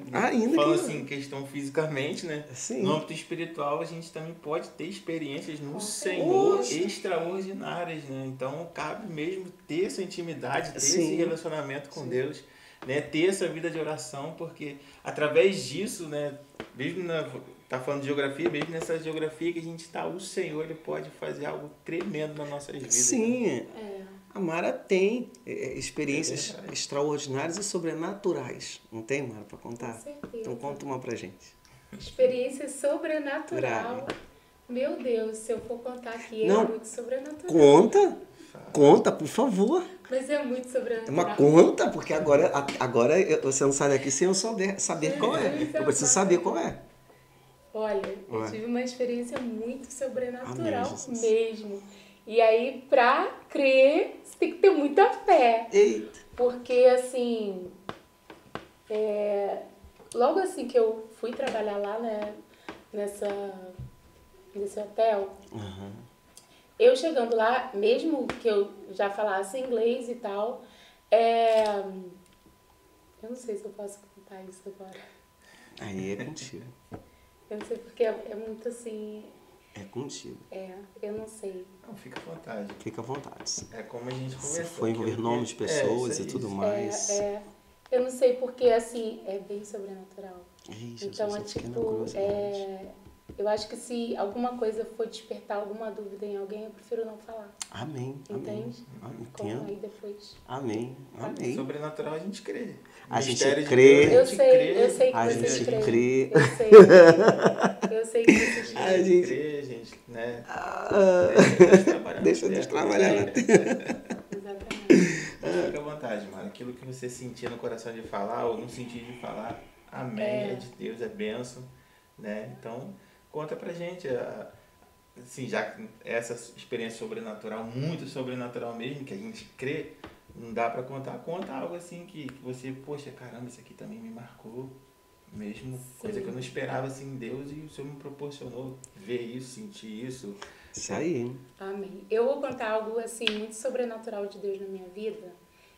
falando assim, questão fisicamente, né? Sim. No âmbito espiritual, a gente também pode ter experiências no Senhor extraordinárias, né? Então cabe mesmo ter essa intimidade, ter esse relacionamento com Deus, né? Ter essa vida de oração, porque através disso, né? Mesmo tá falando de geografia, mesmo nessa geografia que a gente está, o Senhor ele pode fazer algo tremendo nas nossas vidas. Sim, né? A Mara tem experiências extraordinárias e sobrenaturais. Não tem, Mara, para contar? Com certeza. Então conta uma pra gente. Experiência sobrenatural. Meu Deus, se eu for contar aqui, é muito sobrenatural. Conta, por favor. Mas é muito sobrenatural. Mas conta, porque agora você não sai daqui sem eu saber qual é. Eu preciso saber qual é. Olha, eu tive uma experiência muito sobrenatural mesmo. E aí, pra crer, você tem que ter muita fé. Eita. Porque, assim, logo assim que eu fui trabalhar lá, né, nesse hotel, eu chegando lá, mesmo que eu já falasse inglês e tal, eu não sei se eu posso contar isso agora. Aí é contigo. Eu não sei porque é muito assim... É contigo. Eu não sei. Não, fica à vontade. Fica à vontade. É como a gente conversou. Se for envolver nomes de pessoas e tudo mais. Eu não sei porque, assim, é bem sobrenatural. Então, é tipo, eu acho que se alguma coisa for despertar alguma dúvida em alguém, eu prefiro não falar. Amém. Entende? Entendo. Aí depois. Amém. Sobrenatural a gente crê. A gente crê. Eu sei que a vocês gente creem. crê. Eu sei que vocês creem. A gente crê, gente, né? Deixa Deus trabalhar. Exatamente. Fica à vontade, mano. Aquilo que você sentia no coração de falar ou não sentia de falar, amém, é de Deus, é bênção, né? Então, conta pra gente, assim, já essa experiência sobrenatural, muito sobrenatural mesmo, que a gente crê, não dá pra contar, conta algo assim que você, poxa, caramba, isso aqui também me marcou. Mesmo sim. Coisa que eu não esperava assim em Deus, e o Senhor me proporcionou ver isso, sentir isso. Isso aí. Amém. Eu vou contar algo assim muito sobrenatural de Deus na minha vida,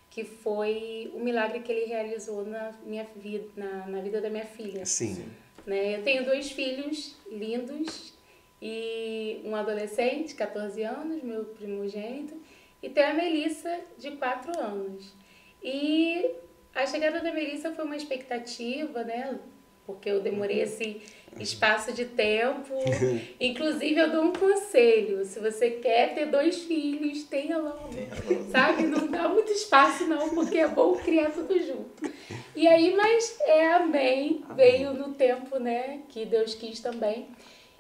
que foi o milagre que Ele realizou na minha vida, na vida da minha filha. Sim. Né? Eu tenho 2 filhos lindos e um adolescente, 14 anos, meu primogênito, e tenho a Melissa, de 4 anos. E a chegada da Melissa foi uma expectativa, né? Porque eu demorei esse espaço de tempo. Inclusive, eu dou um conselho. Se você quer ter 2 filhos, tenha logo. Sabe? Não dá muito espaço, não, porque é bom criar tudo junto. E aí, mas amém. Veio no tempo, né? Que Deus quis também.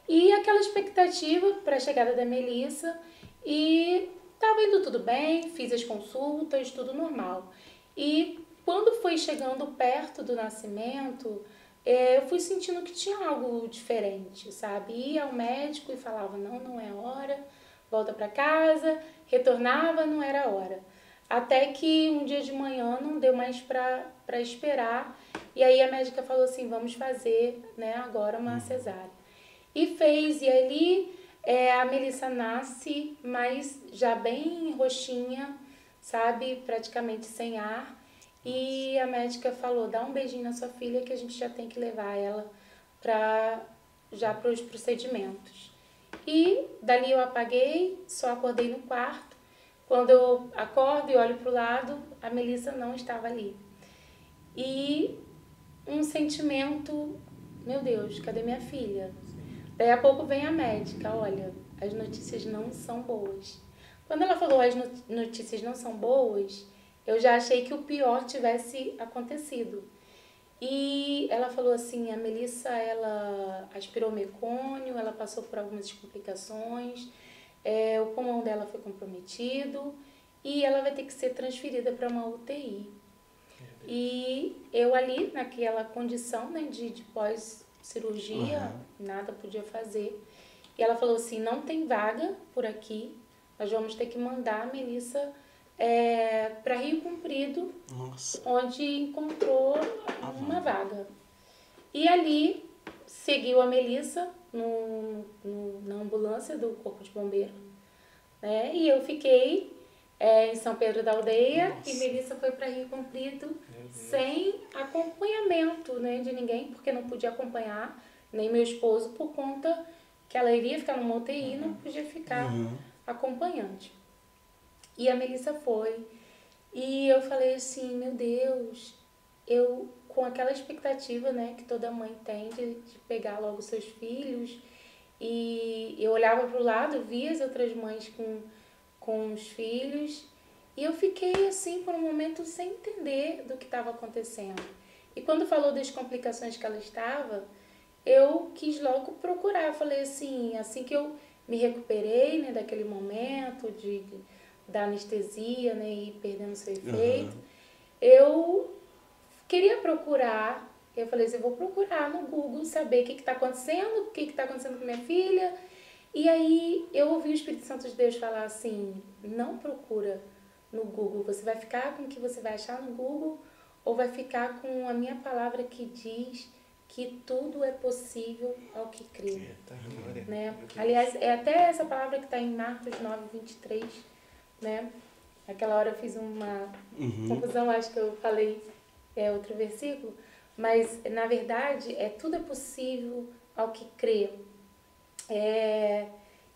E aquela expectativa para a chegada da Melissa. E estava indo tudo bem, fiz as consultas, tudo normal. E quando foi chegando perto do nascimento, eu fui sentindo que tinha algo diferente, sabe? Ia ao médico e falava, não é hora, volta para casa, retornava, não era hora. Até que um dia de manhã não deu mais para esperar, e aí a médica falou assim, vamos fazer, né, agora uma cesárea. E fez, e ali a Melissa nasce, mas já bem roxinha, sabe? Praticamente sem ar. E a médica falou, dá um beijinho na sua filha que a gente já tem que levar ela para os procedimentos. E dali eu apaguei, só acordei no quarto. Quando eu acordo e olho para o lado, a Melissa não estava ali. E um sentimento, meu Deus, cadê minha filha? Daí a pouco vem a médica, olha, as notícias não são boas. Quando ela falou as notícias não são boas, eu já achei que o pior tivesse acontecido. E ela falou assim, a Melissa, ela aspirou mecônio, ela passou por algumas complicações, o pulmão dela foi comprometido e ela vai ter que ser transferida para uma UTI. E eu ali, naquela condição, né, de pós-cirurgia, nada podia fazer. E ela falou assim, não tem vaga por aqui, nós vamos ter que mandar a Melissa para Rio Comprido, onde encontrou uma vaga. E ali seguiu a Melissa na ambulância do Corpo de Bombeiro, né? E eu fiquei em São Pedro da Aldeia. E Melissa foi para Rio Comprido sem acompanhamento, né, de ninguém, porque não podia acompanhar nem meu esposo por conta que ela iria ficar numa UTI e não podia ficar acompanhante. E a Melissa foi. E eu falei assim, meu Deus, eu com aquela expectativa, né, que toda mãe tem de pegar logo seus filhos. E eu olhava para o lado, via as outras mães com os filhos. E eu fiquei assim por um momento sem entender do que estava acontecendo. E quando falou das complicações que ela estava, eu quis logo procurar. Eu falei assim que eu me recuperei, né, daquele momento da anestesia, né, e perdendo seu efeito, eu queria procurar. Eu falei assim, eu vou procurar no Google saber o que está acontecendo, o que está acontecendo com minha filha. E aí eu ouvi o Espírito Santo de Deus falar assim, não procura no Google, você vai ficar com o que você vai achar no Google ou vai ficar com a minha palavra que diz que tudo é possível ao que crê. Né? Aliás, é até essa palavra que está em Marcos 9:23, né? Aquela hora eu fiz uma confusão, acho que eu falei outro versículo, mas na verdade tudo é possível ao que crê.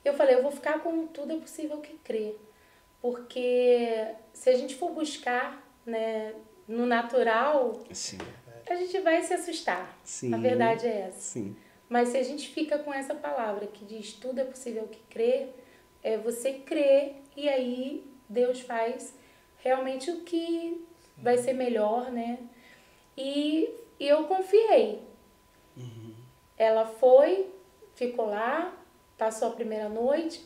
Eu falei, eu vou ficar com tudo é possível ao que crê, porque se a gente for buscar, né, no natural, Sim. a gente vai se assustar. Sim. A verdade é essa. Sim. Mas se a gente fica com essa palavra que diz tudo é possível ao que crê, você crê e aí Deus faz realmente o que vai ser melhor, né? E eu confiei. Ela foi, ficou lá, passou a primeira noite,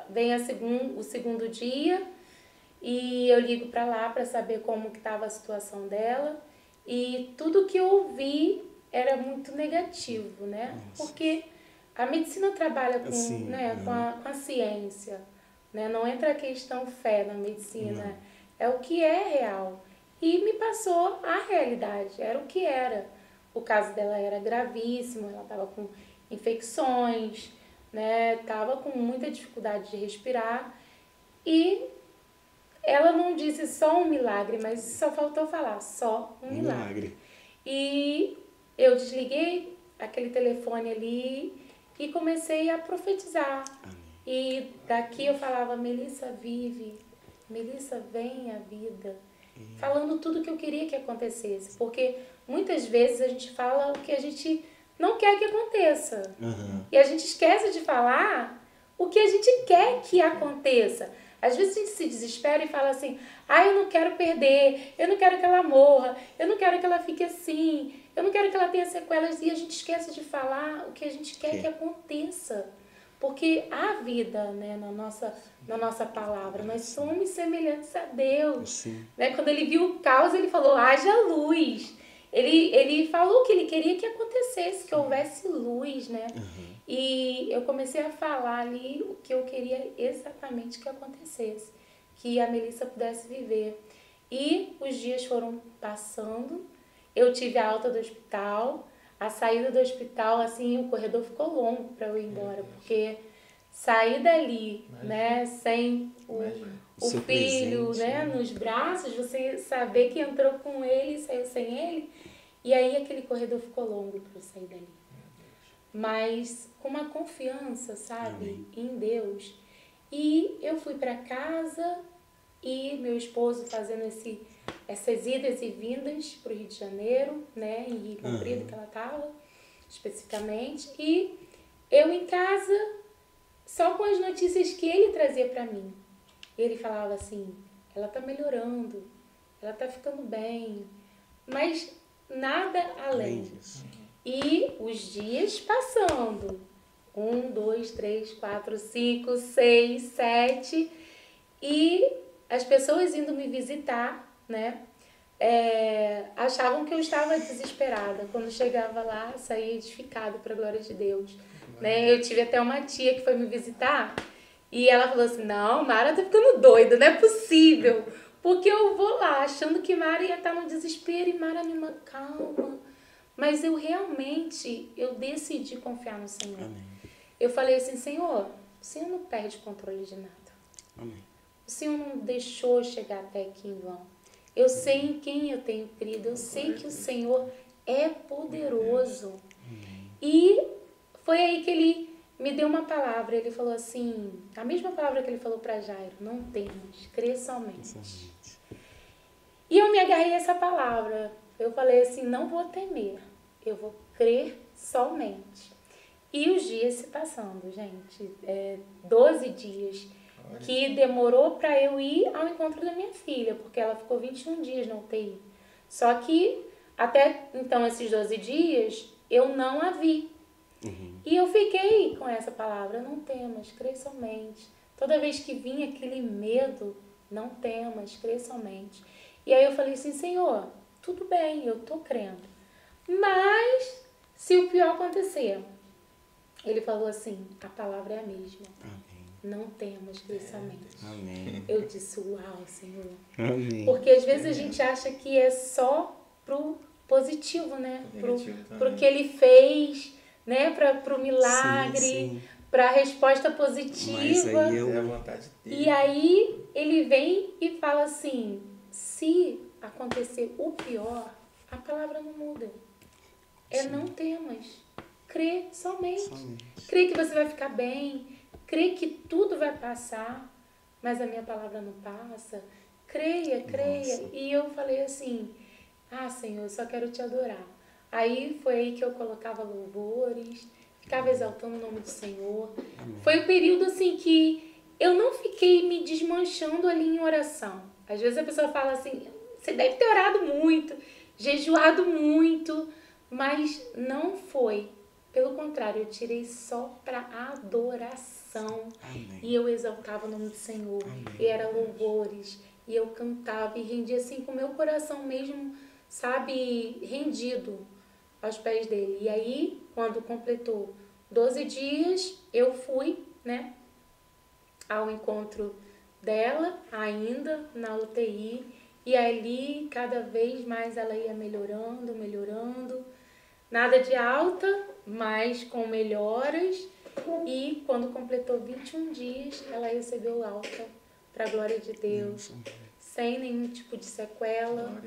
vem o segundo dia e eu ligo para lá para saber como que estava a situação dela e tudo que eu ouvi era muito negativo, né? Nossa. Porque a medicina trabalha com a ciência, né? Não entra a questão fé na medicina. é o que é real. E me passou a realidade, era o que era. O caso dela era gravíssimo, ela estava com infecções, né? Tava com muita dificuldade de respirar. E ela não disse só um milagre, mas só faltou falar, só um milagre. E eu desliguei aquele telefone ali e comecei a profetizar. E daqui eu falava, Melissa vive, Melissa vem à vida. Falando tudo que eu queria que acontecesse. Porque muitas vezes a gente fala o que a gente não quer que aconteça. E a gente esquece de falar o que a gente quer que aconteça. Às vezes a gente se desespera e fala assim, eu não quero perder, eu não quero que ela morra, eu não quero que ela fique assim, eu não quero que ela tenha sequelas. E a gente esquece de falar o que a gente quer que aconteça. Porque há vida, né, na nossa palavra. Nós somos semelhantes a Deus. Né? Quando ele viu o caos, ele falou, haja luz. Ele falou que ele queria que acontecesse, que houvesse luz, né? E eu comecei a falar ali o que eu queria exatamente que acontecesse. Que a Melissa pudesse viver. E os dias foram passando. Eu tive a alta do hospital. A saída do hospital, assim, o corredor ficou longo para eu ir embora, porque sair dali, né, sem o filho, presente, né, nos braços, você saber que entrou com ele e saiu sem ele, e aí aquele corredor ficou longo para eu sair dali. Mas com uma confiança, sabe, em Deus. E eu fui para casa e meu esposo fazendo essas idas e vindas para o Rio de Janeiro, né, em Rio Comprido que ela estava, especificamente, e eu em casa, só com as notícias que ele trazia para mim. Ele falava assim, ela está melhorando, ela está ficando bem, mas nada além disso. E os dias passando, 1, 2, 3, 4, 5, 6, 7, e as pessoas indo me visitar, né, achavam que eu estava desesperada. Quando chegava lá, saía edificada para a glória de Deus. Né? Eu tive até uma tia que foi me visitar e ela falou assim, não, Mara tá ficando doida, não é possível. Porque eu vou lá achando que Mara ia estar no desespero e Mara me calma. Mas eu decidi confiar no Senhor. Eu falei assim, Senhor, o Senhor não perde o controle de nada. O Senhor não deixou chegar até aqui em vão. Eu sei em quem eu tenho crido. Eu sei que o Senhor é poderoso. E foi aí que ele me deu uma palavra. Ele falou assim, a mesma palavra que ele falou para Jairo, não temas, crê somente. E eu me agarrei a essa palavra. Eu falei assim, não vou temer, eu vou crer somente. E os dias se passando, gente, 12 dias, que demorou para eu ir ao encontro da minha filha, porque ela ficou 21 dias na UTI. Só que, até então, esses 12 dias, eu não a vi. E eu fiquei com essa palavra, não temas, crê somente. Toda vez que vinha aquele medo, não temas, crê somente. E aí eu falei assim, Senhor, tudo bem, eu tô crendo. Mas, se o pior acontecer, ele falou assim, a palavra é a mesma. Não temas, crê somente. Eu disse, uau, Senhor. Porque às vezes a gente acha que é só pro positivo, né? Pro que ele fez, né? Pro milagre, pra resposta positiva. Mas aí é a vontade dele. E aí ele vem e fala assim, se acontecer o pior, a palavra não muda. Não temas. Crê somente. Crê que você vai ficar bem. Crê que tudo vai passar, mas a minha palavra não passa. Creia. E eu falei assim, Senhor, eu só quero te adorar. Aí foi aí que eu colocava louvores, ficava exaltando o nome do Senhor. Foi o período assim que eu não fiquei me desmanchando ali em oração. Às vezes a pessoa fala assim, você deve ter orado muito, jejuado muito, mas não foi. Pelo contrário, eu tirei só para adoração. E eu exaltava o nome do Senhor. E era louvores. E eu cantava e rendia assim com o meu coração mesmo, sabe, rendido aos pés dele. E aí, quando completou 12 dias, eu fui, né, ao encontro dela ainda na UTI, e ali cada vez mais ela ia melhorando, melhorando. Nada de alta, mas com melhoras. E quando completou 21 dias, ela recebeu alta, para a glória de Deus, sem nenhum tipo de sequela,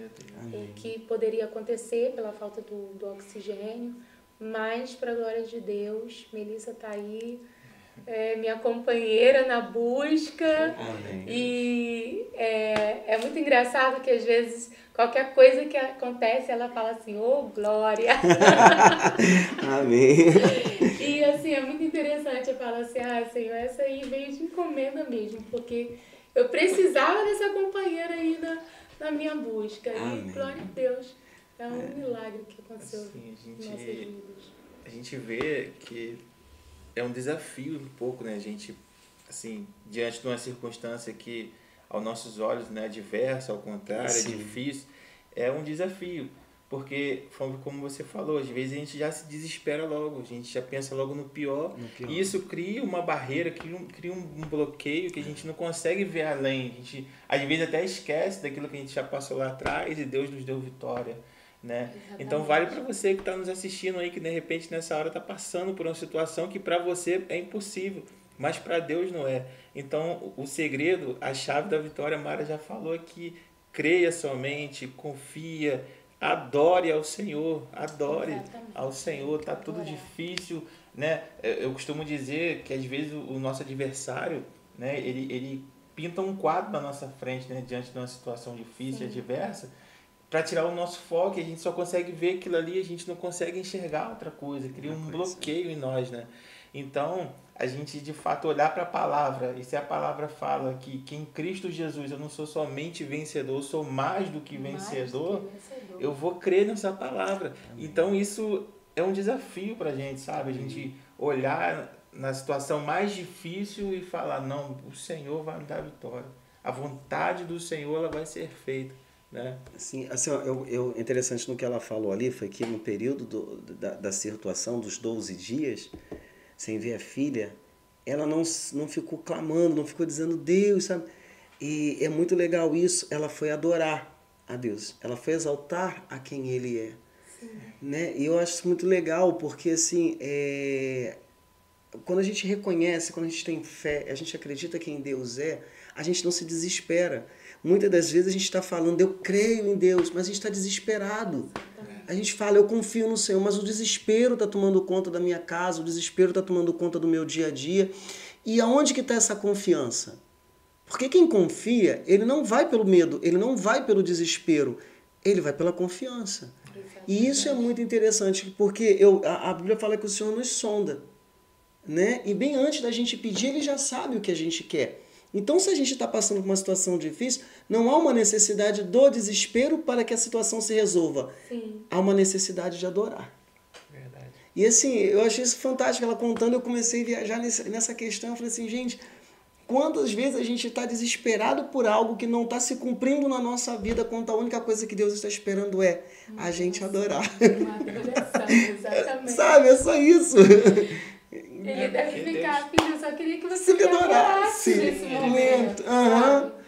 o que poderia acontecer pela falta do oxigênio. Mas, para a glória de Deus, Melissa está aí, minha companheira na busca. Amém. E é muito engraçado que às vezes qualquer coisa que acontece ela fala assim, ô glória. Amém. E assim, é muito interessante, eu falo assim, Senhor, essa aí veio de encomenda mesmo, porque eu precisava dessa companheira aí na minha busca. Amém. E glória a Deus, é um milagre que aconteceu assim, em nossas vidas. A gente vê que é um desafio um pouco, né? A gente, assim, diante de uma circunstância que aos nossos olhos não é adversa, ao contrário, é difícil, é um desafio. Porque, como você falou, às vezes a gente já se desespera logo, a gente já pensa logo no pior. E isso cria uma barreira, cria um bloqueio que a gente não consegue ver além. A gente, às vezes, até esquece daquilo que a gente já passou lá atrás e Deus nos deu vitória. Né? Então vale para você que está nos assistindo aí, que de repente nessa hora está passando por uma situação que para você é impossível, mas para Deus não é. Então o segredo, a chave da vitória, a Mara já falou aqui, creia somente, confia, adore ao Senhor, adore ao Senhor. Tá tudo difícil, né? Eu costumo dizer que às vezes o nosso adversário, né, ele pinta um quadro na nossa frente, né, diante de uma situação difícil, adversa, para tirar o nosso foco. A gente só consegue ver aquilo ali, a gente não consegue enxergar outra coisa, cria um bloqueio em nós, né? Então, a gente de fato olhar para a palavra, e se a palavra fala que em Cristo Jesus eu não sou somente vencedor, eu sou mais do que vencedor, eu vou crer nessa palavra. Então, isso é um desafio para a gente, sabe? A gente olhar na situação mais difícil e falar, não, o Senhor vai me dar vitória. A vontade do Senhor ela vai ser feita. Né? Assim, interessante no que ela falou ali foi que no período da situação dos 12 dias, sem ver a filha, ela não ficou clamando, não ficou dizendo Deus, sabe? E é muito legal isso, ela foi adorar a Deus, ela foi exaltar a quem Ele é. Né? E eu acho isso muito legal, porque assim, quando a gente reconhece, quando a gente tem fé, a gente acredita quem Deus é, a gente não se desespera. Muitas das vezes a gente está falando, eu creio em Deus, mas a gente está desesperado. A gente fala, eu confio no Senhor, mas o desespero está tomando conta da minha casa, o desespero está tomando conta do meu dia a dia. E aonde que está essa confiança? Porque quem confia, ele não vai pelo medo, ele não vai pelo desespero, ele vai pela confiança. E isso é muito interessante, porque a Bíblia fala que o Senhor nos sonda. Né? E bem antes da gente pedir, Ele já sabe o que a gente quer. Então, se a gente está passando por uma situação difícil, não há uma necessidade do desespero para que a situação se resolva. Sim. Há uma necessidade de adorar. Verdade. E assim, eu achei isso fantástico. Ela contando, eu comecei a viajar nessa questão. Eu falei assim, gente, quantas vezes a gente está desesperado por algo que não está se cumprindo na nossa vida, quando a única coisa que Deus está esperando é a gente adorar. Uma adoração, exatamente. Sabe, é só isso. Ele deve ficar, filho, eu só queria que você me adorasse nesse momento.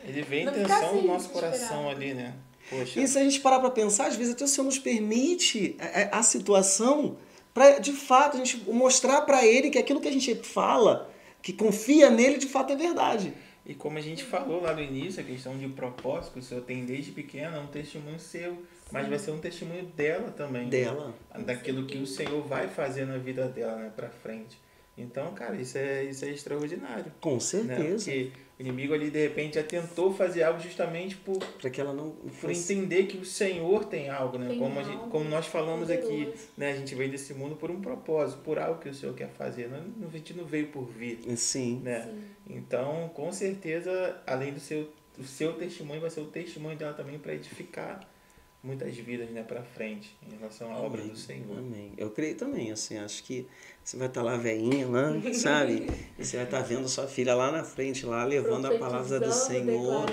Ele vê a intenção do nosso coração ali, né? Poxa. E se a gente parar para pensar, às vezes até o Senhor nos permite a situação para, de fato, a gente mostrar para Ele que aquilo que a gente fala, que confia nele, de fato é verdade. E como a gente falou lá no início, a questão de propósito, que o Senhor tem desde pequeno, é um testemunho seu, mas vai ser um testemunho dela também. Dela. Né? Daquilo que o Senhor vai fazer na vida dela, né, para frente. Então, cara, isso é extraordinário. Com certeza. Né? Porque o inimigo ali, de repente, já tentou fazer algo justamente para que ela não por entender que o Senhor tem algo, né? Como nós falamos aqui, né? A gente veio desse mundo por um propósito, por algo que o Senhor quer fazer. A gente não veio por vir. Sim. Né? Sim. Então, com certeza, além do seu testemunho, vai ser o testemunho dela também para edificar muitas vidas, né, para frente em relação à obra do Senhor. Amém. Eu creio também, assim, acho que você vai estar lá velhinha, lá, sabe? E você vai estar vendo sua filha lá na frente, lá levando a palavra do Senhor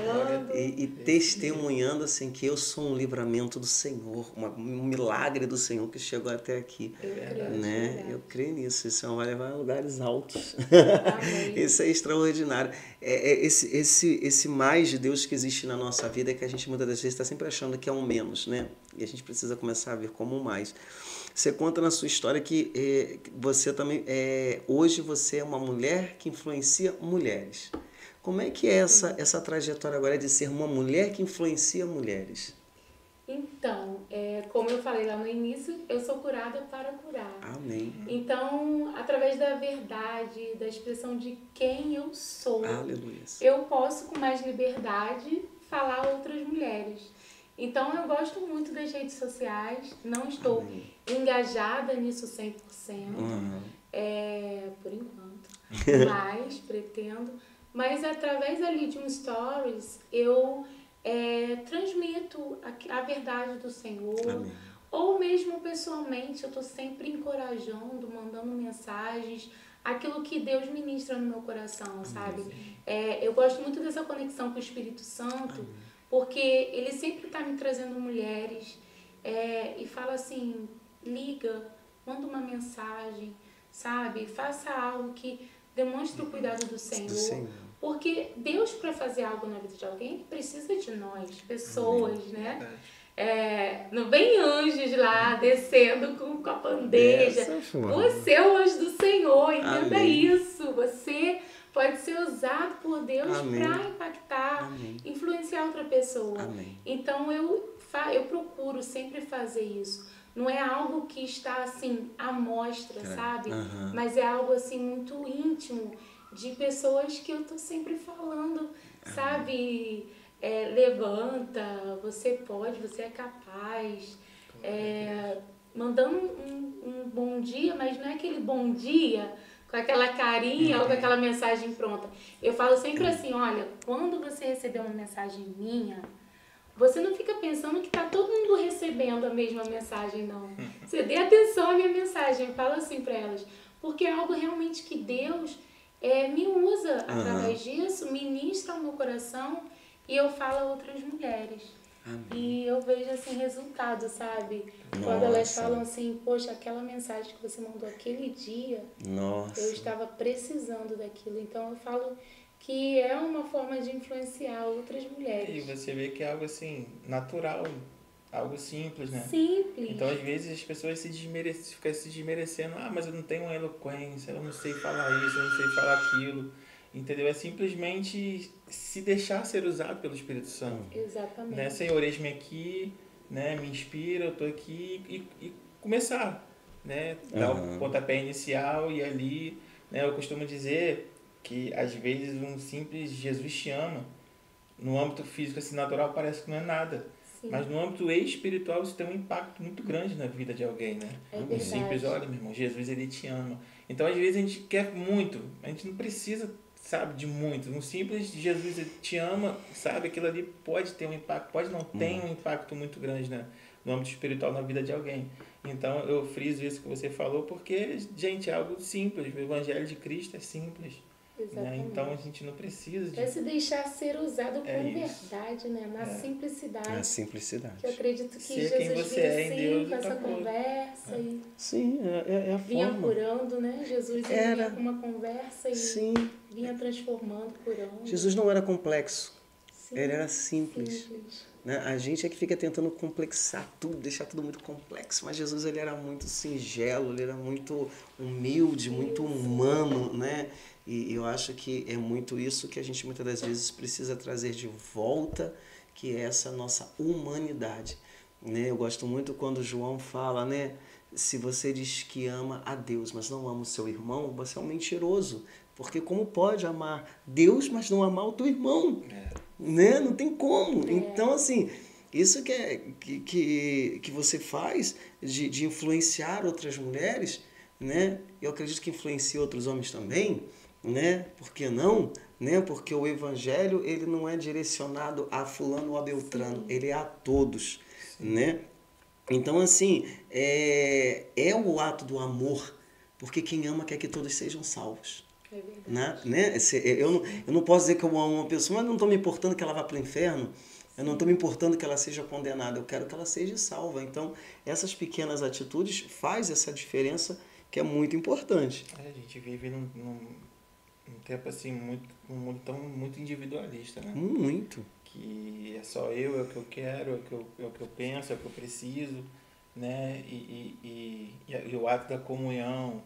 e testemunhando assim que eu sou um livramento do Senhor, um milagre do Senhor que chegou até aqui. Né? Eu creio nisso, isso vai levar a lugares altos. Isso é extraordinário. Esse mais de Deus que existe na nossa vida é que a gente muitas das vezes está sempre achando que é um menos, né? E a gente precisa começar a ver como um mais. Você conta na sua história que você também, hoje você é uma mulher que influencia mulheres. Como é que é essa trajetória agora de ser uma mulher que influencia mulheres? Então, como eu falei lá no início, eu sou curada para curar. Amém. Então, através da verdade, da expressão de quem eu sou, aleluia, eu posso com mais liberdade falar a outras mulheres. Então, eu gosto muito das redes sociais, não estou engajada nisso 100%, por enquanto, mas pretendo. Mas através ali de um stories, eu transmito a verdade do Senhor. Amém. Ou mesmo pessoalmente, eu estou sempre encorajando, mandando mensagens, aquilo que Deus ministra no meu coração, sabe? Eu gosto muito dessa conexão com o Espírito Santo, porque ele sempre está me trazendo mulheres e fala assim, liga, manda uma mensagem, sabe? Faça algo que demonstre o cuidado do Senhor. Porque Deus, para fazer algo na vida de alguém, ele precisa de nós, pessoas, né? Não vem anjos lá descendo com a bandeja. Você é o anjo do Senhor, entenda isso. Você pode ser usado por Deus para impactar, influenciar outra pessoa. Então eu procuro sempre fazer isso. Não é algo que está assim à mostra, sabe? Mas é algo assim muito íntimo de pessoas que eu estou sempre falando, sabe? Levanta, você pode, você é capaz. Mandando um bom dia, mas não é aquele bom dia com aquela carinha ou com aquela mensagem pronta. Eu falo sempre assim, olha, quando você receber uma mensagem minha, você não fica pensando que está todo mundo recebendo a mesma mensagem, não. Você dê atenção à minha mensagem, eu falo assim para elas, porque é algo realmente que Deus me usa através disso, ministra o meu coração e eu falo a outras mulheres. E eu vejo assim resultado, sabe? Quando elas falam assim, poxa, aquela mensagem que você mandou aquele dia, eu estava precisando daquilo. Então eu falo que é uma forma de influenciar outras mulheres. E você vê que é algo assim, natural, algo simples, né? Simples. Então, às vezes, as pessoas ficam se desmerecendo. Mas eu não tenho uma eloquência, eu não sei falar isso, eu não sei falar aquilo. Entendeu? É simplesmente se deixar ser usado pelo Espírito Santo. Exatamente. Né? Senhor, eis-me aqui, né? Me inspira, eu estou aqui e começar, né? Dar o pontapé inicial e ali, né? Eu costumo dizer que, às vezes, um simples Jesus te ama, no âmbito físico, assim, natural, parece que não é nada. Sim. Mas no âmbito espiritual, isso tem um impacto muito grande na vida de alguém, né? Um simples, olha, meu irmão, Jesus, ele te ama. Então, às vezes, a gente quer muito, a gente não precisa, sabe, de muito. Um simples Jesus, ele te ama, sabe, aquilo ali pode ter um impacto, pode não ter um impacto muito grande, né? No âmbito espiritual, na vida de alguém. Então, eu friso isso que você falou, porque, gente, é algo simples. O Evangelho de Cristo é simples. Né? Então a gente não precisa de... É se deixar ser usado com verdade, né? Na simplicidade. Na simplicidade. Que eu acredito que ser Jesus veio assim, com essa conversa e sim, é a vinha forma. Curando, né? Jesus vinha com uma conversa e vinha transformando, curando. Jesus não era complexo. Sim, ele era simples. Né? A gente é que fica tentando complexar tudo, deixar tudo muito complexo, mas Jesus ele era muito singelo, ele era muito humilde, muito humano, né? E eu acho que é muito isso que a gente muitas das vezes precisa trazer de volta, que é essa nossa humanidade. Né? Eu gosto muito quando João fala, né? Se você diz que ama a Deus, mas não ama o seu irmão, você é um mentiroso. Porque como pode amar Deus, mas não amar o teu irmão? Né? Não tem como. Então, assim, isso que você faz de influenciar outras mulheres, né? Eu acredito que influencia outros homens também, né? Por que não? né? Porque o evangelho, ele não é direcionado a fulano ou a beltrano, ele é a todos, né? Então, assim, é o ato do amor, porque quem ama quer que todos sejam salvos. É verdade. Né? Eu não posso dizer que eu amo uma pessoa, mas não estou me importando que ela vá para o inferno, eu não estou me importando que ela seja condenada, eu quero que ela seja salva. Então, essas pequenas atitudes faz essa diferença que é muito importante. A gente vive num tempo assim, um mundo muito individualista, né? Muito. Que é só eu, é o que eu quero, é o que eu penso, é o que eu preciso, né? E o ato da comunhão,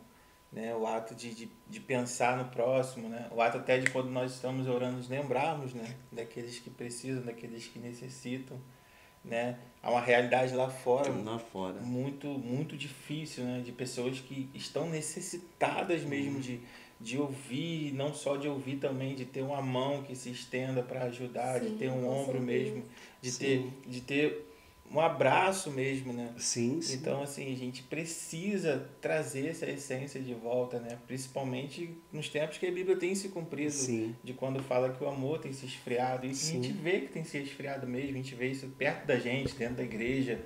né? O ato de pensar no próximo, né? O ato até de quando nós estamos orando, nos lembrarmos, né? Daqueles que precisam, daqueles que necessitam, né? Há uma realidade lá fora, muito difícil, né? De pessoas que estão necessitadas mesmo de ouvir, não só de ouvir também, de ter uma mão que se estenda para ajudar, de ter um ombro mesmo, de ter um abraço mesmo, né? Sim. Então, assim, a gente precisa trazer essa essência de volta, né? Principalmente nos tempos que a Bíblia tem se cumprido, de quando fala que o amor tem se esfriado. E a gente vê que tem se esfriado mesmo, a gente vê isso perto da gente, dentro da igreja,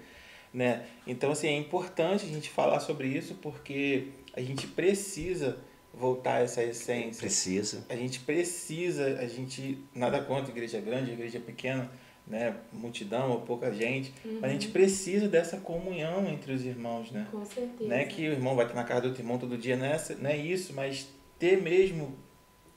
né? Então, assim, é importante a gente falar sobre isso porque a gente precisa voltar a essa essência. A gente precisa, nada contra igreja grande, igreja pequena, né, multidão ou pouca gente, mas a gente precisa dessa comunhão entre os irmãos, né? Com certeza. Não é que o irmão vai estar na casa do outro irmão todo dia, não é isso, mas ter mesmo,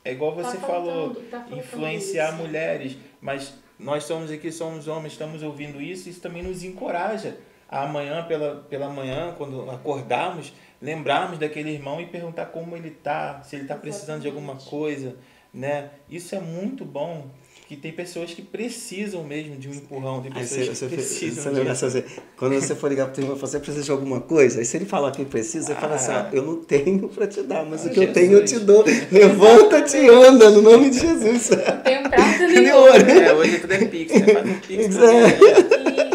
é igual você falou, influenciar isso. Mulheres, mas nós somos homens, estamos ouvindo isso também nos encoraja a amanhã, pela manhã, quando acordarmos, lembrarmos daquele irmão e perguntar como ele está, se ele está precisando de alguma coisa, né? Isso é muito bom, que tem pessoas que precisam mesmo de um empurrão, tem pessoas que precisam disso. Quando você for ligar para o teu irmão, você precisa de alguma coisa? Aí se ele falar que precisa, você fala assim, eu não tenho para te dar, mas o que eu tenho eu te dou. Levanta-te e anda, no nome de Jesus. Não tenho prato nenhum. Hoje tudo é Pix, né? Faz um Pix.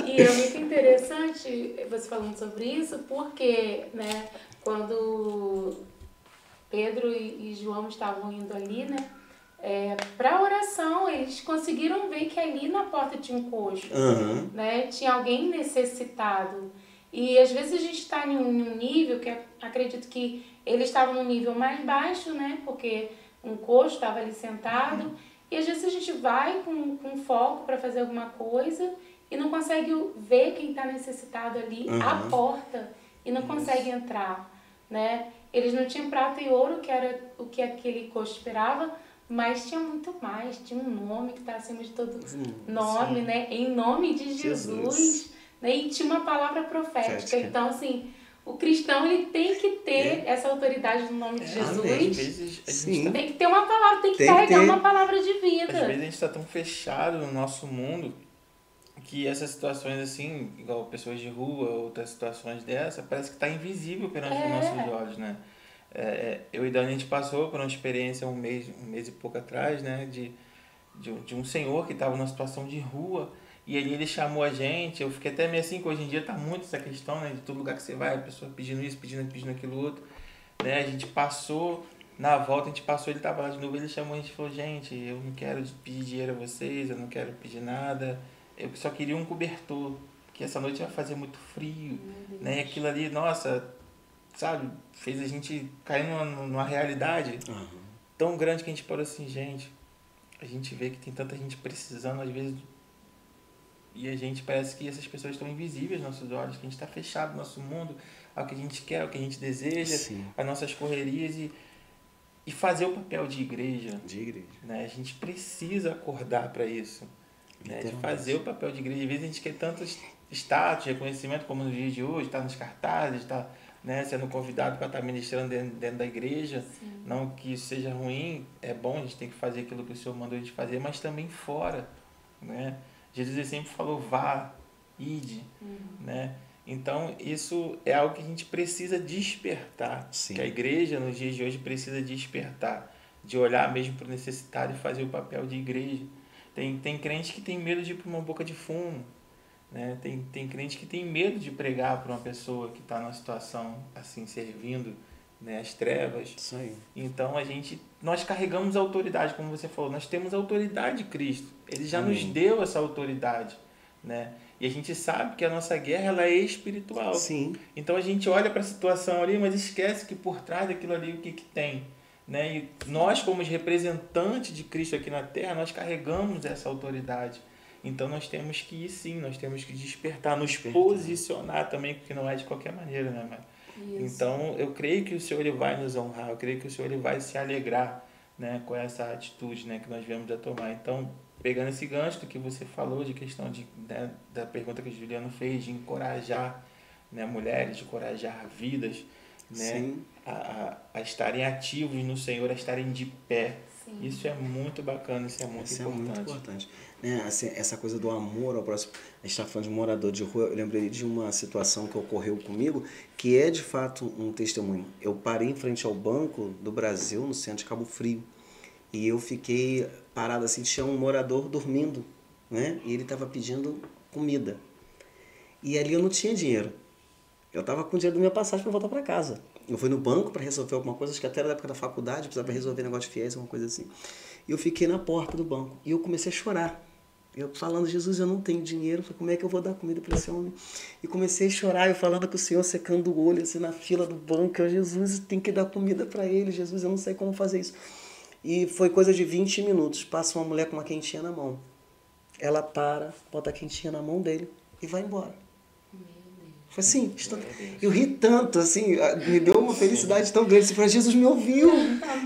E é muito interessante você falando sobre isso, porque, né, quando Pedro e João estavam indo ali, né, para a oração, eles conseguiram ver que ali na porta tinha um coxo, né, tinha alguém necessitado. E às vezes a gente está em um nível que acredito que eles estavam num nível mais baixo, né, porque um coxo estava ali sentado, e às vezes a gente vai com foco para fazer alguma coisa e não consegue ver quem está necessitado ali à porta e não consegue entrar, né? Eles não tinham prata e ouro, que era o que aquele coxo esperava, mas tinha muito mais, tinha um nome que está acima de todo nome, né? Em nome de Jesus, né? E tinha uma palavra profética. Então, assim, o cristão ele tem que ter essa autoridade no nome de Jesus. Tem que ter uma palavra, tem que carregar uma palavra de vida. Às vezes a gente está tão fechado no nosso mundo que essas situações assim, igual pessoas de rua, outras situações dessa, parece que está invisível perante os nossos olhos, né? Eu e Dani, a gente passou por uma experiência um mês e pouco atrás, né? De um senhor que estava numa situação de rua e ali ele chamou a gente. Eu fiquei até meio assim, que hoje em dia está muito essa questão, né? De todo lugar que você vai, a pessoa pedindo isso, pedindo aquilo outro, né? A gente passou, na volta a gente passou, ele estava lá de novo, ele chamou a gente e falou, gente, eu não quero pedir dinheiro a vocês, eu não quero pedir nada, eu só queria um cobertor, que essa noite vai fazer muito frio, né? E aquilo ali, nossa, sabe, fez a gente cair numa realidade tão grande que a gente parou assim, gente, a gente vê que tem tanta gente precisando, às vezes, e a gente parece que essas pessoas estão invisíveis aos nossos olhos, que a gente está fechado no nosso mundo, ao que a gente quer, ao que a gente deseja, as nossas correrias e fazer o papel de igreja. Né? A gente precisa acordar para isso. Né? De fazer o papel de igreja. Às vezes a gente quer tanto status, reconhecimento, como nos dias de hoje, está nos cartazes, está, né, sendo convidado para estar ministrando dentro da igreja. Não que isso seja ruim, é bom, a gente tem que fazer aquilo que o Senhor mandou a gente fazer, mas também fora. Né? Jesus sempre falou, vá, ide. Né? Então, isso é algo que a gente precisa despertar. Que a igreja, nos dias de hoje, precisa despertar. De olhar mesmo para o necessitado e fazer o papel de igreja. Tem crente que tem medo de ir para uma boca de fumo. Né? Tem crente que tem medo de pregar para uma pessoa que está numa situação assim, servindo, né, as trevas. Isso aí. Então nós carregamos a autoridade, como você falou, nós temos a autoridade de Cristo. Ele já nos deu essa autoridade, né? E a gente sabe que a nossa guerra ela é espiritual. Sim. Então a gente olha para a situação ali, mas esquece que por trás daquilo ali o que tem, né? E nós, como os representantes de Cristo aqui na Terra, nós carregamos essa autoridade. Então nós temos que ir sim, nós temos que despertar, nos posicionar também, porque não é de qualquer maneira, né, mãe? Então eu creio que o Senhor ele vai nos honrar, eu creio que o Senhor ele vai se alegrar, né, com essa atitude, né, que nós viemos a tomar. Então, pegando esse gancho do que você falou, de questão de, né, da pergunta que o Juliano fez, de encorajar, né, mulheres, de encorajar vidas, né, a estarem ativos no Senhor, a estarem de pé. Sim. Isso é muito bacana, isso é muito importante. É muito importante. Né? Assim, essa coisa do amor ao próximo. A gente está falando de morador de rua. Eu lembrei de uma situação que ocorreu comigo, que é de fato um testemunho. Eu parei em frente ao Banco do Brasil, no centro de Cabo Frio, e eu fiquei parado assim, tinha um morador dormindo, né? E ele estava pedindo comida. E ali eu não tinha dinheiro. Eu estava com o dinheiro da minha passagem para voltar para casa. Eu fui no banco para resolver alguma coisa, acho que até era da época da faculdade, precisava resolver negócio de fiéis, alguma coisa assim. E eu fiquei na porta do banco e eu comecei a chorar. Eu falando, Jesus, eu não tenho dinheiro, como é que eu vou dar comida para esse homem? E comecei a chorar, eu falando com o Senhor, secando o olho assim na fila do banco. Eu, Jesus, tem que dar comida para ele, Jesus, eu não sei como fazer isso. E foi coisa de 20 minutos, passa uma mulher com uma quentinha na mão. Ela para, bota a quentinha na mão dele e vai embora. Foi assim, eu ri tanto, assim, me deu uma felicidade tão grande. Você fala, Jesus me ouviu,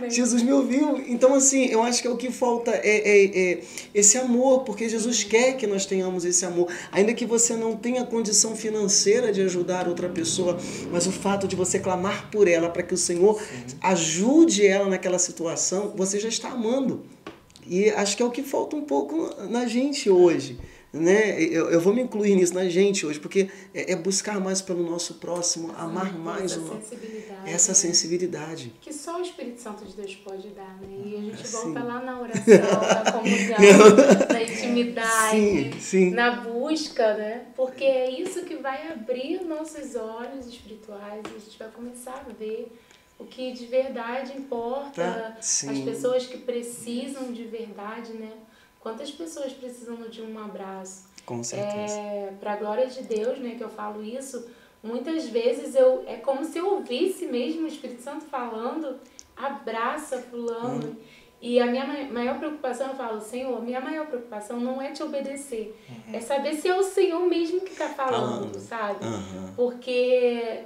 Jesus me ouviu. Então, assim, eu acho que o que falta é esse amor, porque Jesus quer que nós tenhamos esse amor. Ainda que você não tenha condição financeira de ajudar outra pessoa, mas o fato de você clamar por ela, para que o Senhor ajude ela naquela situação, você já está amando. E acho que é o que falta um pouco na gente hoje. Né? Eu vou me incluir nisso na gente hoje, porque é buscar mais pelo nosso próximo, amar mais essa sensibilidade. Que só o Espírito Santo de Deus pode dar, né? E a gente volta lá na oração, na comunhão, na intimidade, na busca, né? Porque é isso que vai abrir nossos olhos espirituais e a gente vai começar a ver o que de verdade importa, as pessoas que precisam de verdade, né? Quantas pessoas precisam de um abraço? Com certeza. Para a glória de Deus, né, que eu falo isso, muitas vezes é como se eu ouvisse mesmo o Espírito Santo falando, abraça fulano. E a minha maior preocupação, eu falo, Senhor, minha maior preocupação não é te obedecer, é saber se é o Senhor mesmo que está falando, sabe? Porque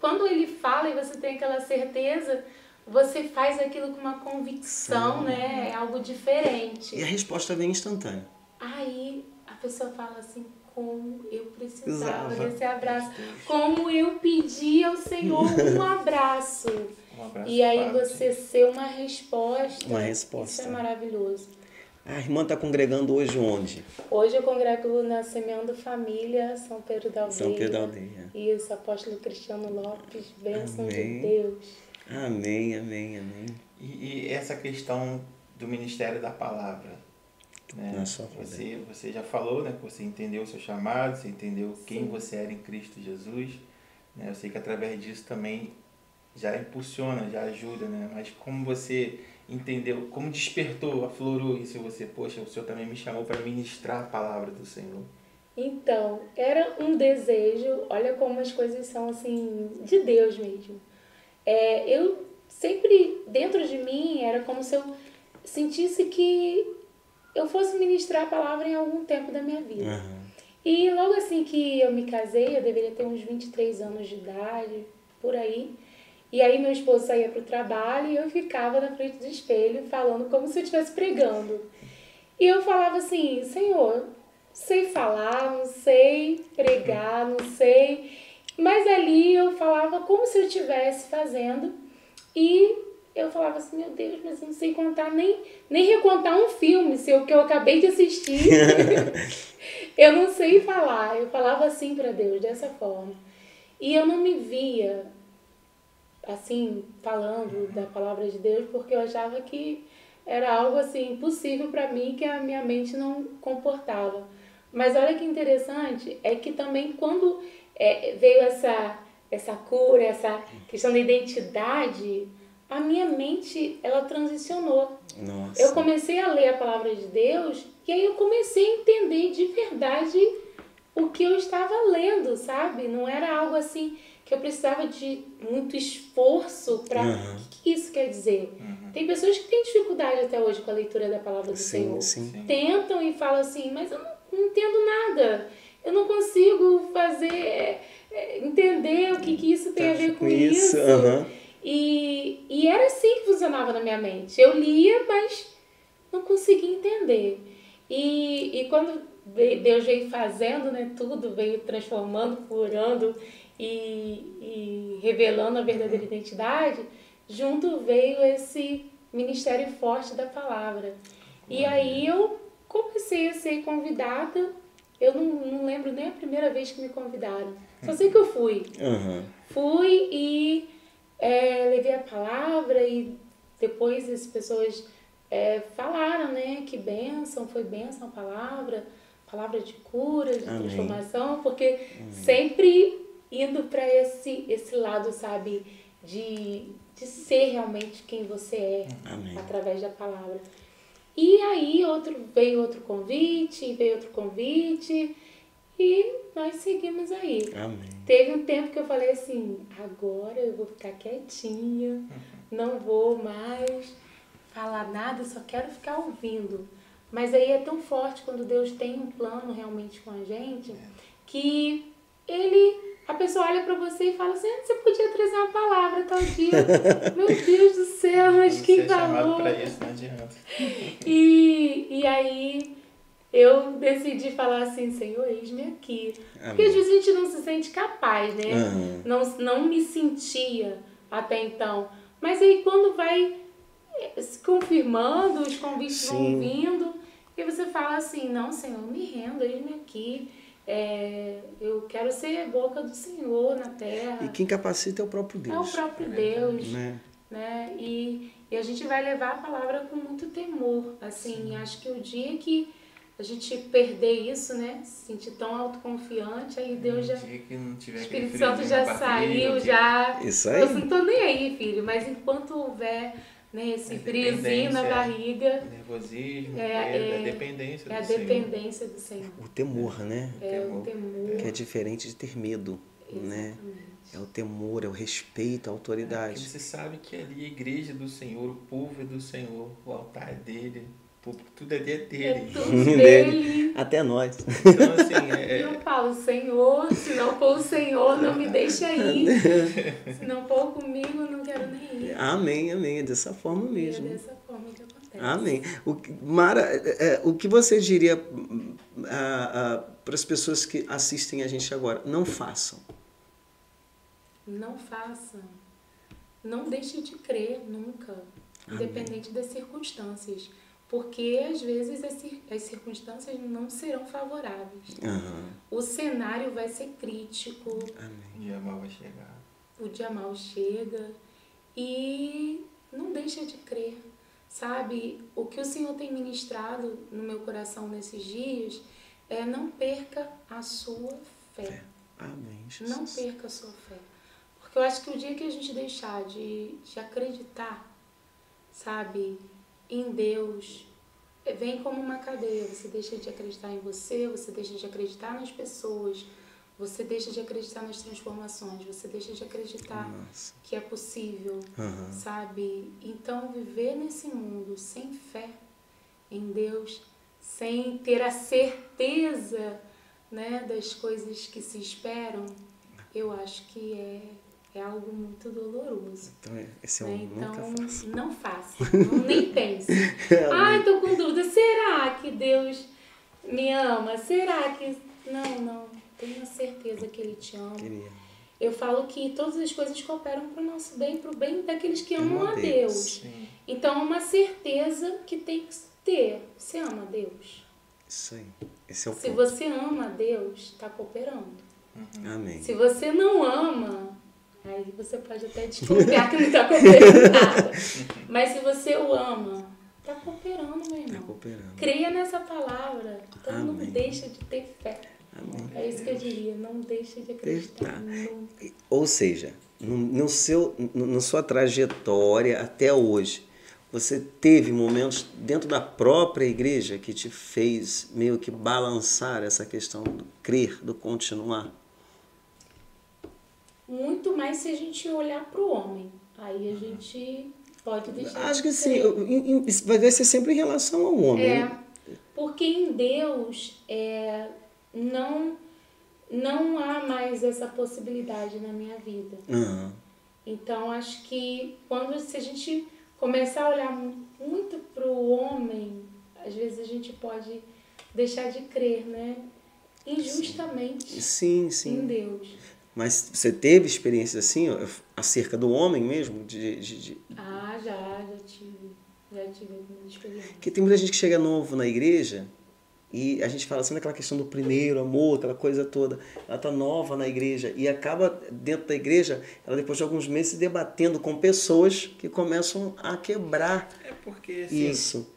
quando Ele fala e você tem aquela certeza, você faz aquilo com uma convicção, né? É algo diferente. E a resposta vem instantânea. Aí a pessoa fala assim, como eu precisava desse abraço. Como eu pedi ao Senhor um abraço. E aí você ser uma resposta. Uma resposta. Isso é maravilhoso. A irmã está congregando hoje onde? Hoje eu congrego na Semeando Família, São Pedro da Aldeia. São Pedro da Aldeia. Isso, apóstolo Cristiano Lopes, bênção de Deus. Amém, amém, amém. E essa questão do ministério da palavra, né? Você já falou, né, que você entendeu o seu chamado, você entendeu quem você era em Cristo Jesus, né? Eu sei que através disso também já impulsiona, já ajuda, né? Mas como você entendeu, como despertou, aflorou isso em você? Poxa, o Senhor também me chamou para ministrar a palavra do Senhor. Então, era um desejo, olha como as coisas são assim, de Deus mesmo. Eu sempre, dentro de mim, era como se eu sentisse que eu fosse ministrar a palavra em algum tempo da minha vida. E logo assim que eu me casei, eu deveria ter uns 23 anos de idade, por aí. E aí meu esposo saía para o trabalho e eu ficava na frente do espelho falando como se eu estivesse pregando. E eu falava assim, Senhor, sei falar, não sei pregar, não sei... Mas ali eu falava como se eu estivesse fazendo e eu falava assim, meu Deus, mas eu não sei contar nem recontar um filme, se o que eu acabei de assistir, eu não sei falar. Eu falava assim para Deus, dessa forma. E eu não me via, assim, falando da palavra de Deus, porque eu achava que era algo assim impossível para mim, que a minha mente não comportava. Mas olha que interessante, é que também quando... veio essa cura, essa questão da identidade, a minha mente, ela transicionou. Nossa. Eu comecei a ler a palavra de Deus e aí eu comecei a entender de verdade o que eu estava lendo, sabe? Não era algo assim que eu precisava de muito esforço para... O que isso quer dizer? Tem pessoas que têm dificuldade até hoje com a leitura da palavra do Senhor. Sim. Tentam e falam assim, mas eu não entendo nada. Eu não consigo entender o que isso tem a ver com isso. E era assim que funcionava na minha mente. Eu lia, mas não conseguia entender. E quando Deus veio fazendo, né, tudo, veio transformando, curando e revelando a verdadeira identidade, junto veio esse ministério forte da palavra. E aí eu comecei a ser convidada. Eu não lembro nem a primeira vez que me convidaram. Só sei que eu fui. Fui e levei a palavra e depois as pessoas falaram, né, que bênção, foi bênção a palavra de cura, de transformação, porque sempre indo para esse lado, sabe, de ser realmente quem você é, através da palavra. E aí veio outro convite, e nós seguimos aí. Teve um tempo que eu falei assim, agora eu vou ficar quietinha, não vou mais falar nada, só quero ficar ouvindo. Mas aí é tão forte quando Deus tem um plano realmente com a gente, que a pessoa olha pra você e fala assim, você podia trazer uma palavra tal dia. Meu Deus do céu, mas quem falou? Pra isso, não adianta. E aí eu decidi falar assim, Senhor, eis-me aqui. Porque às vezes a gente não se sente capaz, né? Não me sentia até então. Mas aí quando vai se confirmando, os convites vão vindo, e você fala assim, não, Senhor, me rendo, eis-me aqui. Eu quero ser boca do Senhor na terra. E quem capacita é o próprio Deus. É o próprio Deus. Né? E a gente vai levar a palavra com muito temor. Assim, acho que o dia que a gente perder isso, né? Se sentir tão autoconfiante, aí Deus já... O Espírito Santo já saiu, já... Isso aí. Eu não tô nem aí, filho. Mas enquanto houver, né, esse friozinho na barriga... Nervosismo, a dependência do Senhor. É a dependência do Senhor. O temor, né? O temor. Que é diferente de ter medo, né? É o temor, é o respeito à autoridade. Você sabe que ali a igreja do Senhor, o povo é do Senhor, o altar é dele, tudo é dele. É tudo dele. Até nós. Então, assim, eu falo, Senhor, se não for o Senhor, não me deixa ir. Se não for comigo, eu não quero nem ir. Amém. É dessa forma mesmo. É dessa forma que acontece. Amém. Mara, o que você diria para as pessoas que assistem a gente agora? Não façam. Não façam. Não deixe de crer nunca, independente das circunstâncias. Porque, às vezes, as circunstâncias não serão favoráveis. O cenário vai ser crítico. O dia mal vai chegar. O dia mal chega. E não deixa de crer. Sabe, o que o Senhor tem ministrado no meu coração nesses dias é não perca a sua fé. Amém, Jesus. Não perca a sua fé. Porque eu acho que o dia que a gente deixar de acreditar, sabe, em Deus, vem como uma cadeia. Você deixa de acreditar em você, você deixa de acreditar nas pessoas, você deixa de acreditar nas transformações, você deixa de acreditar que é possível, sabe? Então, viver nesse mundo sem fé em Deus, sem ter a certeza, né, das coisas que se esperam, eu acho que é algo muito doloroso. Então, esse é um nunca faça. Não faça, nem pense. Tô com dúvida, será que Deus me ama? Será que... Não, tenho certeza que Ele te ama. Eu falo que todas as coisas cooperam para o nosso bem, para o bem daqueles que amam a Deus. Sim. Então, é uma certeza que tem que ter. Você ama a Deus? Isso aí. Esse é o Se ponto. você ama a Deus, está cooperando. Amém. Se você não ama, aí você pode até desconfiar que não está cooperando nada. Mas se você o ama, está cooperando, meu irmão. Tá cooperando. Creia nessa palavra. Então não deixa de ter fé. Amém. É isso que eu diria, não deixe de acreditar. Ou seja, na sua trajetória até hoje, você teve momentos dentro da própria igreja que te fez meio que balançar essa questão do crer, do continuar? Muito mais se a gente olhar para o homem. Aí a gente pode deixar. Acho que sim, vai ser sempre em relação ao homem. Porque em Deus não há mais essa possibilidade na minha vida. Uhum. Então acho que se a gente começar a olhar muito para o homem, às vezes a gente pode deixar de crer, né? Injustamente. Sim. Em Deus. Mas você teve experiências assim, acerca do homem mesmo? Já tive. Já tive alguma experiência. Porque tem muita gente que chega novo na igreja e a gente fala assim daquela questão do primeiro amor, aquela coisa toda. Ela está nova na igreja e acaba dentro da igreja, ela depois de alguns meses debatendo com pessoas que começam a quebrar porque, assim, isso.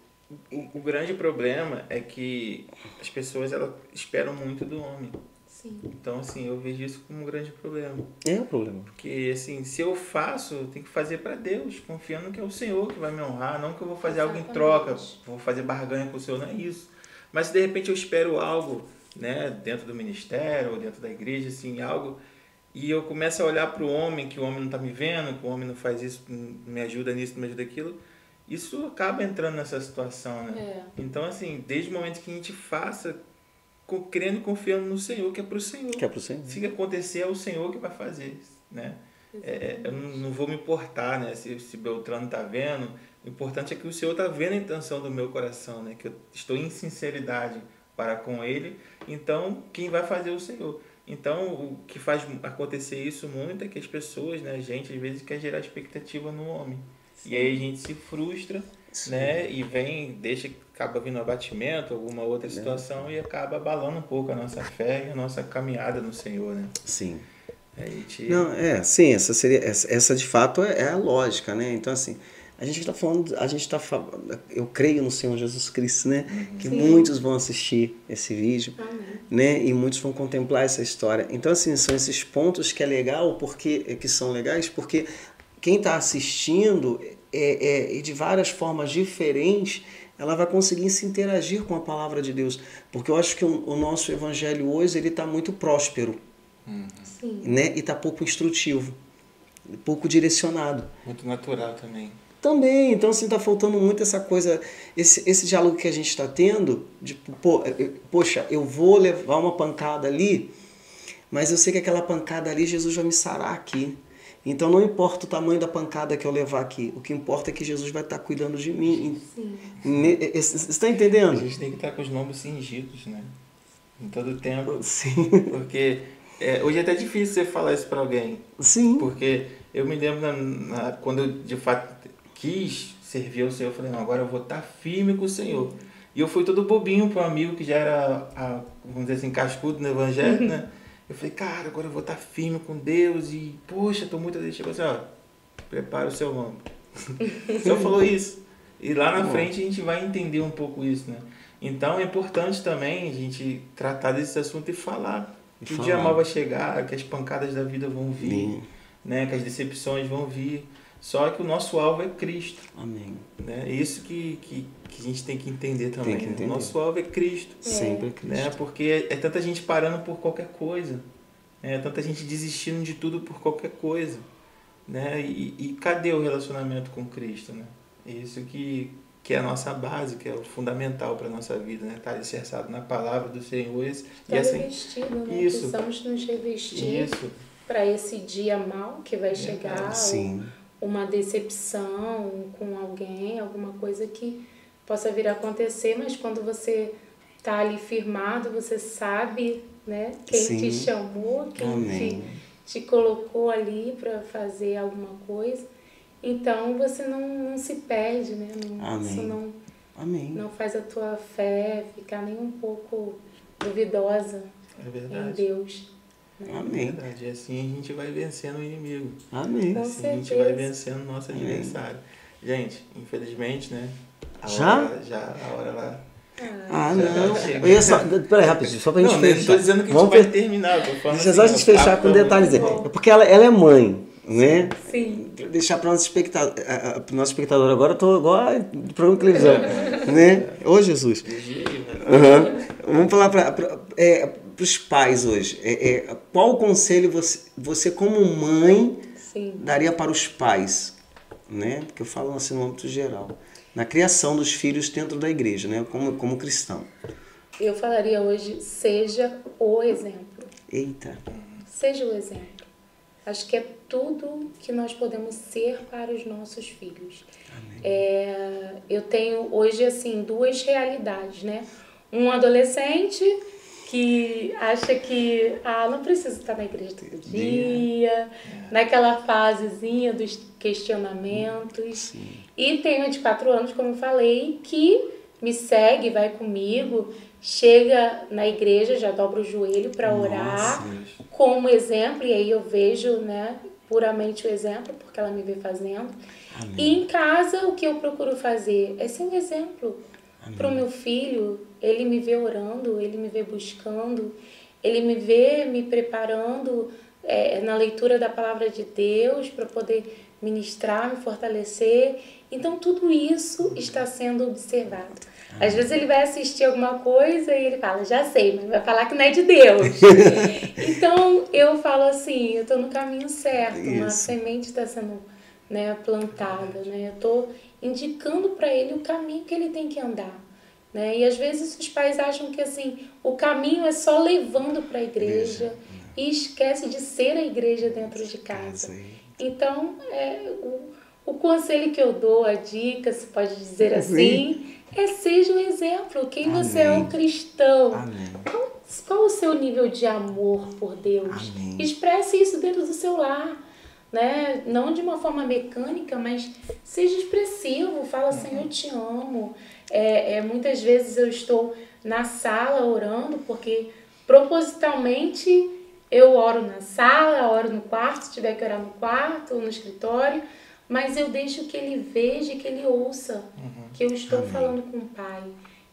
O grande problema é que as pessoas elas esperam muito do homem. Sim. Então, assim, eu vejo isso como um grande problema. É um problema. Porque, assim, se eu faço, eu tenho que fazer para Deus, confiando que é o Senhor que vai me honrar, não que eu vou fazer algo em troca, vou fazer barganha com o Senhor, não é isso. Mas se de repente eu espero algo, né, dentro do ministério ou dentro da igreja, assim, algo, e eu começo a olhar para o homem, que o homem não está me vendo, que o homem não faz isso, não me ajuda nisso, não me ajuda aquilo, isso acaba entrando nessa situação, né? Então, assim, desde o momento que a gente faça, crendo e confiando no Senhor, que é para o Senhor. Que é pro Senhor. Se acontecer, é o Senhor que vai fazer, né? Eu não vou me importar, né? Se Beltrano está vendo, o importante é que o Senhor está vendo a intenção do meu coração, né? Que eu estou em sinceridade para com Ele, então quem vai fazer é o Senhor. Então, o que faz acontecer isso muito é que as pessoas, né? A gente às vezes quer gerar expectativa no homem. Sim. E aí a gente se frustra, né? E acaba vindo abatimento, alguma outra situação e acaba abalando um pouco a nossa fé e a nossa caminhada no Senhor, né? Sim. Não, sim, essa de fato é a lógica, né? Então, assim, eu creio no Senhor Jesus Cristo, né? Que muitos vão assistir esse vídeo, né? E muitos vão contemplar essa história. Então, assim, são esses pontos que é legal, que são legais, porque quem está assistindo e de várias formas diferentes, ela vai conseguir se interagir com a palavra de Deus. Porque eu acho que o nosso evangelho hoje, ele está muito próspero. Né? E está pouco instrutivo, pouco direcionado. Muito natural também. Também, então assim, está faltando muito essa coisa, esse diálogo que a gente está tendo, de, poxa, eu vou levar uma pancada ali, mas eu sei que aquela pancada ali, Jesus vai me sarar aqui. Então não importa o tamanho da pancada que eu levar aqui, o que importa é que Jesus vai estar cuidando de mim. Você está entendendo? A gente tem que estar com os lombos cingidos, né? Em todo o tempo. Sim. Porque hoje é até difícil você falar isso para alguém. Sim. Porque eu me lembro quando eu de fato quis servir ao Senhor, eu falei, não, agora eu vou estar firme com o Senhor. E eu fui todo bobinho para um amigo que já era, vamos dizer assim, cascudo no evangelho, né? Eu falei, cara, agora eu vou estar firme com Deus e, poxa, estou muito... Chegou assim, ó, prepara o seu lombo. O Senhor falou isso. E lá na frente a gente vai entender um pouco isso, né? Então é importante também a gente tratar desse assunto e falar que o dia mal vai chegar, que as pancadas da vida vão vir, né? Que as decepções vão vir. Só que o nosso alvo é Cristo. Amém. Né? É isso que a gente tem que entender também. Tem que entender. O nosso alvo é Cristo. Sempre é Cristo. Né? Porque é tanta gente parando por qualquer coisa. É tanta gente desistindo de tudo por qualquer coisa. Né? E cadê o relacionamento com Cristo? Né? É isso que é a nossa base, que é o fundamental para a nossa vida. Né? Estar alicerçado na palavra do Senhor. Estar revestido, né? Isso. Precisamos nos revestir para esse dia mal que vai chegar. Sim. Uma decepção com alguém, alguma coisa que possa vir a acontecer, mas quando você está ali firmado, você sabe, né, quem te chamou, quem te colocou ali para fazer alguma coisa. Então você não se perde, né? Isso não faz a tua fé ficar nem um pouco duvidosa em Deus. Amém. É verdade. E assim a gente vai vencendo o inimigo. Amém. Assim a gente vai vencendo o nosso adversário. Gente, infelizmente, né? A hora Não. Peraí, rapidinho, só pra gente fechar. Não estou dizendo que a gente vai terminar. Deixa só a gente fechar com um detalhezinho. É porque ela é mãe, né? Sim. Pra deixar para o nosso espectador agora, eu tô igual do programa de televisão, né? Ô, Jesus. Vamos falar para os pais hoje. Qual o conselho você como mãe daria para os pais, né? Porque eu falo assim no âmbito geral, na criação dos filhos dentro da igreja, né? Como cristão. Eu falaria hoje, seja o exemplo. Eita. Seja o exemplo. Acho que é tudo que nós podemos ser para os nossos filhos. Eu tenho hoje, assim, duas realidades, né? Um adolescente que acha que não precisa estar na igreja todo dia, naquela fasezinha dos questionamentos. Sim. E tem uma de 4 anos, como eu falei, que me segue, vai comigo, chega na igreja, já dobra o joelho para orar, como exemplo, e aí eu vejo, né, puramente o exemplo, porque ela me vê fazendo. Amém. E em casa, o que eu procuro fazer é ser um exemplo para o meu filho. Ele me vê orando, ele me vê buscando, ele me vê me preparando na leitura da palavra de Deus para poder ministrar, me fortalecer. Então, tudo isso está sendo observado. Às vezes ele vai assistir alguma coisa e ele fala, já sei, mas vai falar que não é de Deus. Então, eu falo assim, eu estou no caminho certo, uma semente está sendo, né, plantada, né? Eu estou indicando para ele o caminho que ele tem que andar. Né? E às vezes os pais acham que assim, o caminho é só levando para a igreja e esquece de ser a igreja dentro de casa. Então, o conselho que eu dou, a dica, se pode dizer assim, seja um exemplo. Quem você é um cristão. Qual o seu nível de amor por Deus? Expresse isso dentro do seu lar. Né? Não de uma forma mecânica, mas seja expressivo. Fala assim, eu te amo. Muitas vezes eu estou na sala orando, porque propositalmente eu oro na sala, oro no quarto, se tiver que orar no quarto ou no escritório, mas eu deixo que ele veja, que ele ouça que eu estou falando com o Pai.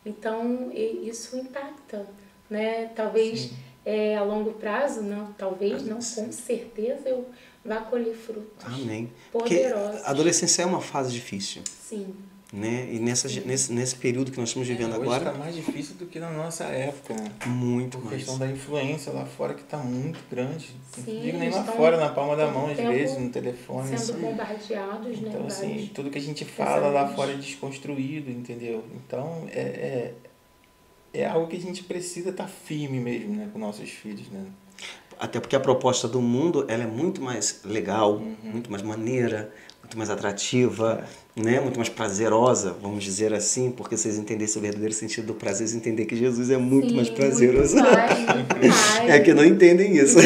Então, isso impacta, né? Talvez a longo prazo, não, talvez não, com certeza eu vá colher frutos. Amém. Poderosos. Porque a adolescência é uma fase difícil. Sim. Né? E nesse período que nós estamos vivendo agora... Hoje está mais difícil do que na nossa época. Né? Muito mais. A mais. questão da influência lá fora que está muito grande. Sim, não digo nem lá fora, na palma da mão, às vezes, no telefone. Sendo bombardeados, né? Então, assim, tudo que a gente fala lá fora é desconstruído, entendeu? Então, é algo que a gente precisa estar firme mesmo, né? Com nossos filhos, né? Até porque a proposta do mundo, ela é muito mais legal, muito mais maneira, muito mais atrativa, né? Muito mais prazerosa, vamos dizer assim, porque vocês entendessem o verdadeiro sentido do prazer, vocês entendem que Jesus é muito mais prazeroso. Muito mais. É que não entendem isso.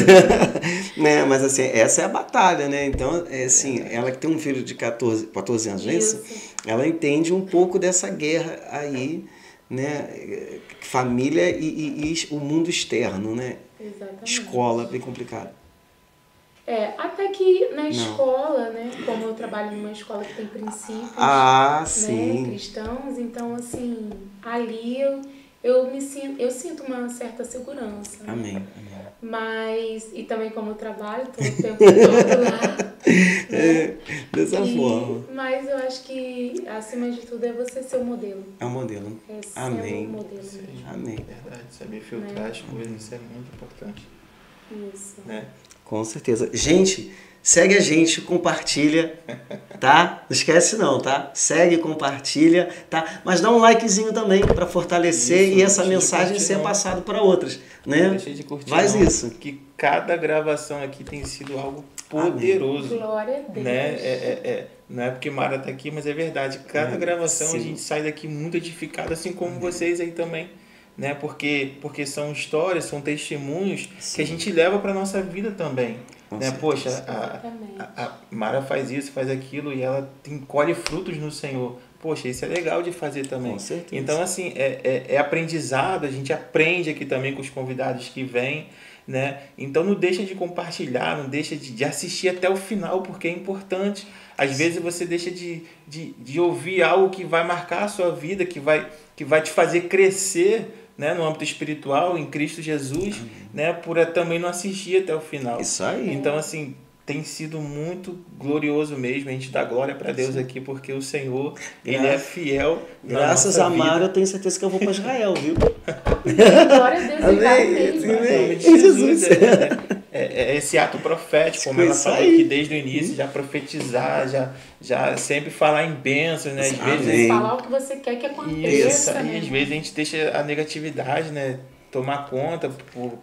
Né? Mas assim, essa é a batalha, né? Então, assim, ela que tem um filho de 14 anos, não é isso? Ela entende um pouco dessa guerra aí, né? Família e o mundo externo, né? Exatamente. Escola, bem complicado. Até que na escola, né, como eu trabalho numa escola que tem princípios né, cristãos, então assim, ali eu sinto uma certa segurança. Né? Amém. Mas, e também como eu trabalho, estou o tempo todo lá. Né? Dessa forma. Mas eu acho que, acima de tudo, é você ser o modelo. É o modelo. Amém. O modelo mesmo. Amém. Verdade, saber filtrar as coisas, isso é muito importante. Isso. Né? Com certeza. Gente, segue a gente, compartilha, tá? Não esquece não, tá? Segue, compartilha, tá? Mas dá um likezinho também para fortalecer e essa mensagem ser passada para outras, né? Não deixei de curtir. Faz isso. Que cada gravação aqui tem sido algo poderoso. Glória a Deus. Né? Não é porque Mara tá aqui, mas é verdade. Cada gravação a gente sai daqui muito edificado, assim como vocês aí também. Né? Porque são histórias, são testemunhos que a gente leva para nossa vida também. Né? Poxa, a Mara faz isso, faz aquilo e ela colhe frutos no Senhor. Poxa, isso é legal de fazer também. Com certeza. Então, assim, é aprendizado, a gente aprende aqui também com os convidados que vêm. né? Então não deixa de compartilhar, não deixa de assistir até o final, porque é importante. Às vezes você deixa de ouvir algo que vai marcar a sua vida, que vai te fazer crescer, né, no âmbito espiritual, em Cristo Jesus, né, por também não assistir até o final. Isso aí. Então, assim, tem sido muito glorioso mesmo. A gente dá glória para Deus aqui, porque o Senhor, Ele é fiel. Graças a Mara, eu tenho certeza que eu vou para Israel, viu? Glória a Deus. Amém. Jesus. É esse ato profético, como ela falou aqui desde o início, já profetizar, já sempre falar em bênçãos, né? Às vezes falar o que você quer que aconteça. Isso, né? E às vezes a gente deixa a negatividade, né, tomar conta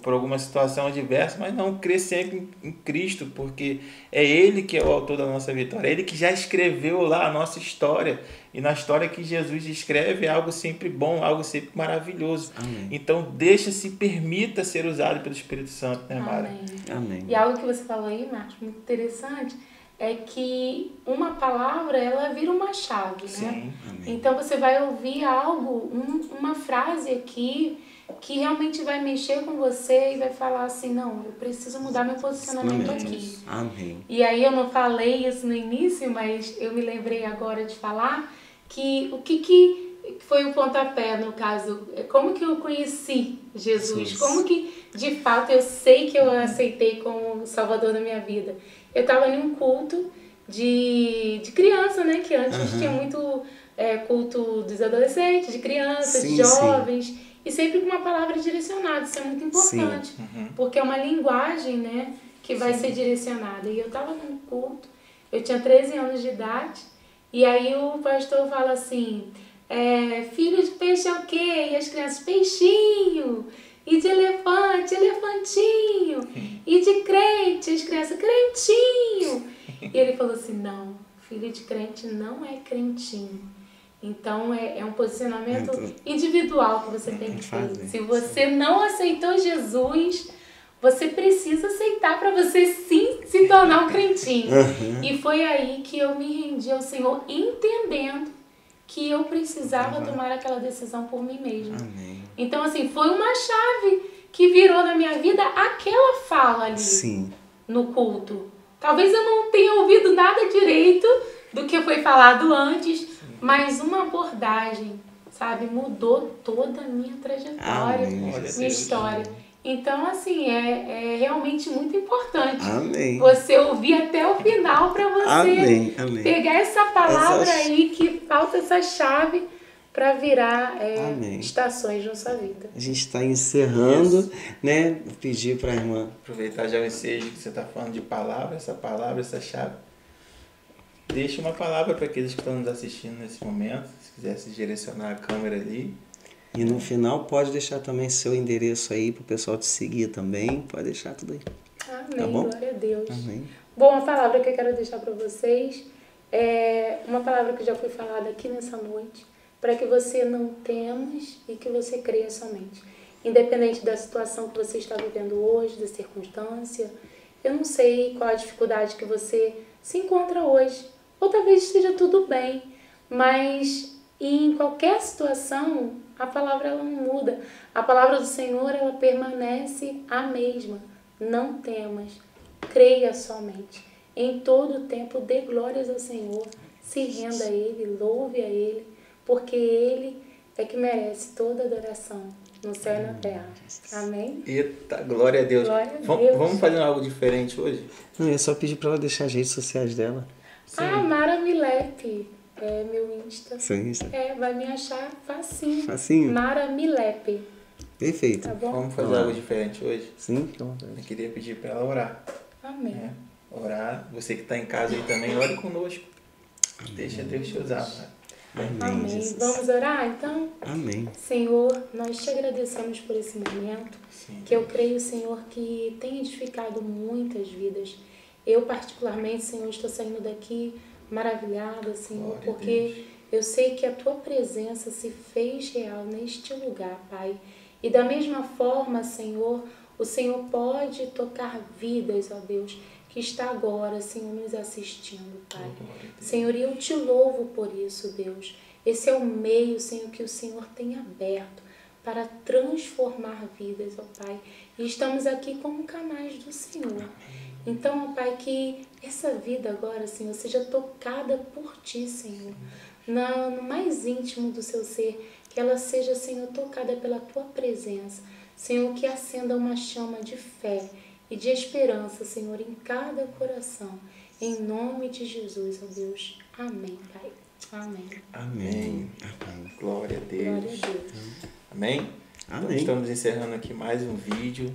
por alguma situação adversa, mas não, crer sempre em Cristo, porque é Ele que é o autor da nossa vitória, é Ele que já escreveu lá a nossa história, e na história que Jesus escreve é algo sempre bom, algo sempre maravilhoso. Amém. Então deixa-se, permita ser usado pelo Espírito Santo, né, Mara? Amém. E algo que você falou aí, Marcos, muito interessante, é que uma palavra, ela vira uma chave, né? Sim. Amém. Então você vai ouvir algo, uma frase aqui, que realmente vai mexer com você e vai falar assim, não, eu preciso mudar meu posicionamento aqui. Amém. E aí eu não falei isso no início, mas eu me lembrei agora de falar que o que foi o pontapé, no caso, como que eu conheci Jesus? Como que, de fato, eu sei que eu aceitei como Salvador da minha vida? Eu estava em um culto de criança, né? Que antes tinha muito culto dos adolescentes, de crianças, de jovens, e sempre com uma palavra direcionada. Isso é muito importante, porque é uma linguagem, né, que vai ser direcionada. E eu estava num culto, eu tinha 13 anos de idade, e aí o pastor fala assim, filho de peixe é o quê? E as crianças, peixinho. E de elefante, elefantinho. E de crente, as crianças, crentinho. E ele falou assim, não, filho de crente não é crentinho. Então é um posicionamento individual que você tem que ter. Se você não aceitou Jesus, você precisa aceitar para você sim se tornar um crentinho. E foi aí que eu me rendi ao Senhor, entendendo que eu precisava tomar aquela decisão por mim mesma. Amém. Então, assim, foi uma chave que virou na minha vida aquela fala ali no culto. Talvez eu não tenha ouvido nada direito do que foi falado antes, mas uma abordagem, sabe, mudou toda a minha trajetória, minha história. Então, assim, é realmente muito importante você ouvir até o final para você pegar essa palavra aí que falta essa chave para virar estações na sua vida. A gente está encerrando, né? Vou pedir para a irmã aproveitar já o ensejo que você está falando de palavra, essa chave. Deixa uma palavra para aqueles que estão nos assistindo nesse momento, se quiser se direcionar a câmera ali. E no final pode deixar também seu endereço aí para o pessoal te seguir também. Pode deixar tudo aí. Amém, tá bom? Glória a Deus. Amém. Bom, a palavra que eu quero deixar para vocês é uma palavra que já foi falada aqui nessa noite, para que você não temas e que você creia somente. Independente da situação que você está vivendo hoje, da circunstância, eu não sei qual a dificuldade que você se encontra hoje, ou talvez esteja tudo bem, mas em qualquer situação, a palavra ela não muda. A palavra do Senhor, ela permanece a mesma. Não temas, creia somente. Em todo o tempo, dê glórias ao Senhor, se renda a Ele, louve a Ele, porque Ele é que merece toda adoração no céu e na terra. Amém? Eita, glória a Deus. Glória a Deus. Vamos fazer algo diferente hoje? Não, eu só pedi para ela deixar as redes sociais dela. Mara Milepe. É meu Insta. Seu Insta? Vai me achar facinho. Facinho? Mara Milepe. Perfeito. Tá bom? Vamos fazer algo diferente hoje? Sim, fica à vontade. Eu queria pedir para ela orar. Amém. Orar. Você que está em casa aí também, ore conosco. Deixa Deus te usar. Amém. Jesus. Vamos orar, então? Amém. Senhor, nós te agradecemos por esse momento, que eu creio, Senhor, que tem edificado muitas vidas. Eu, particularmente, Senhor, estou saindo daqui maravilhada, Senhor, porque eu sei que a Tua presença se fez real neste lugar, Pai. E da mesma forma, Senhor, o Senhor pode tocar vidas, ó Deus, que está agora, Senhor, nos assistindo, Pai. Senhor, e eu te louvo por isso, Deus. Esse é o meio, Senhor, que o Senhor tem aberto para transformar vidas, ó Pai. E estamos aqui como canais do Senhor. Então, ó Pai, que essa vida agora, Senhor, seja tocada por Ti, Senhor. No mais íntimo do seu ser, que ela seja, Senhor, tocada pela Tua presença. Senhor, que acenda uma chama de fé e de esperança, Senhor, em cada coração. Em nome de Jesus, ó Deus. Amém, Pai. Amém. Amém. Amém. Glória a Deus. Glória a Deus. Amém? Amém. Então, estamos encerrando aqui mais um vídeo,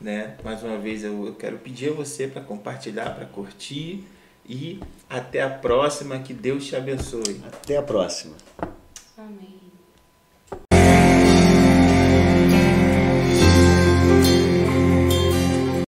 né? Mais uma vez eu quero pedir a você para compartilhar, para curtir e até a próxima. Que Deus te abençoe. Até a próxima. Amém.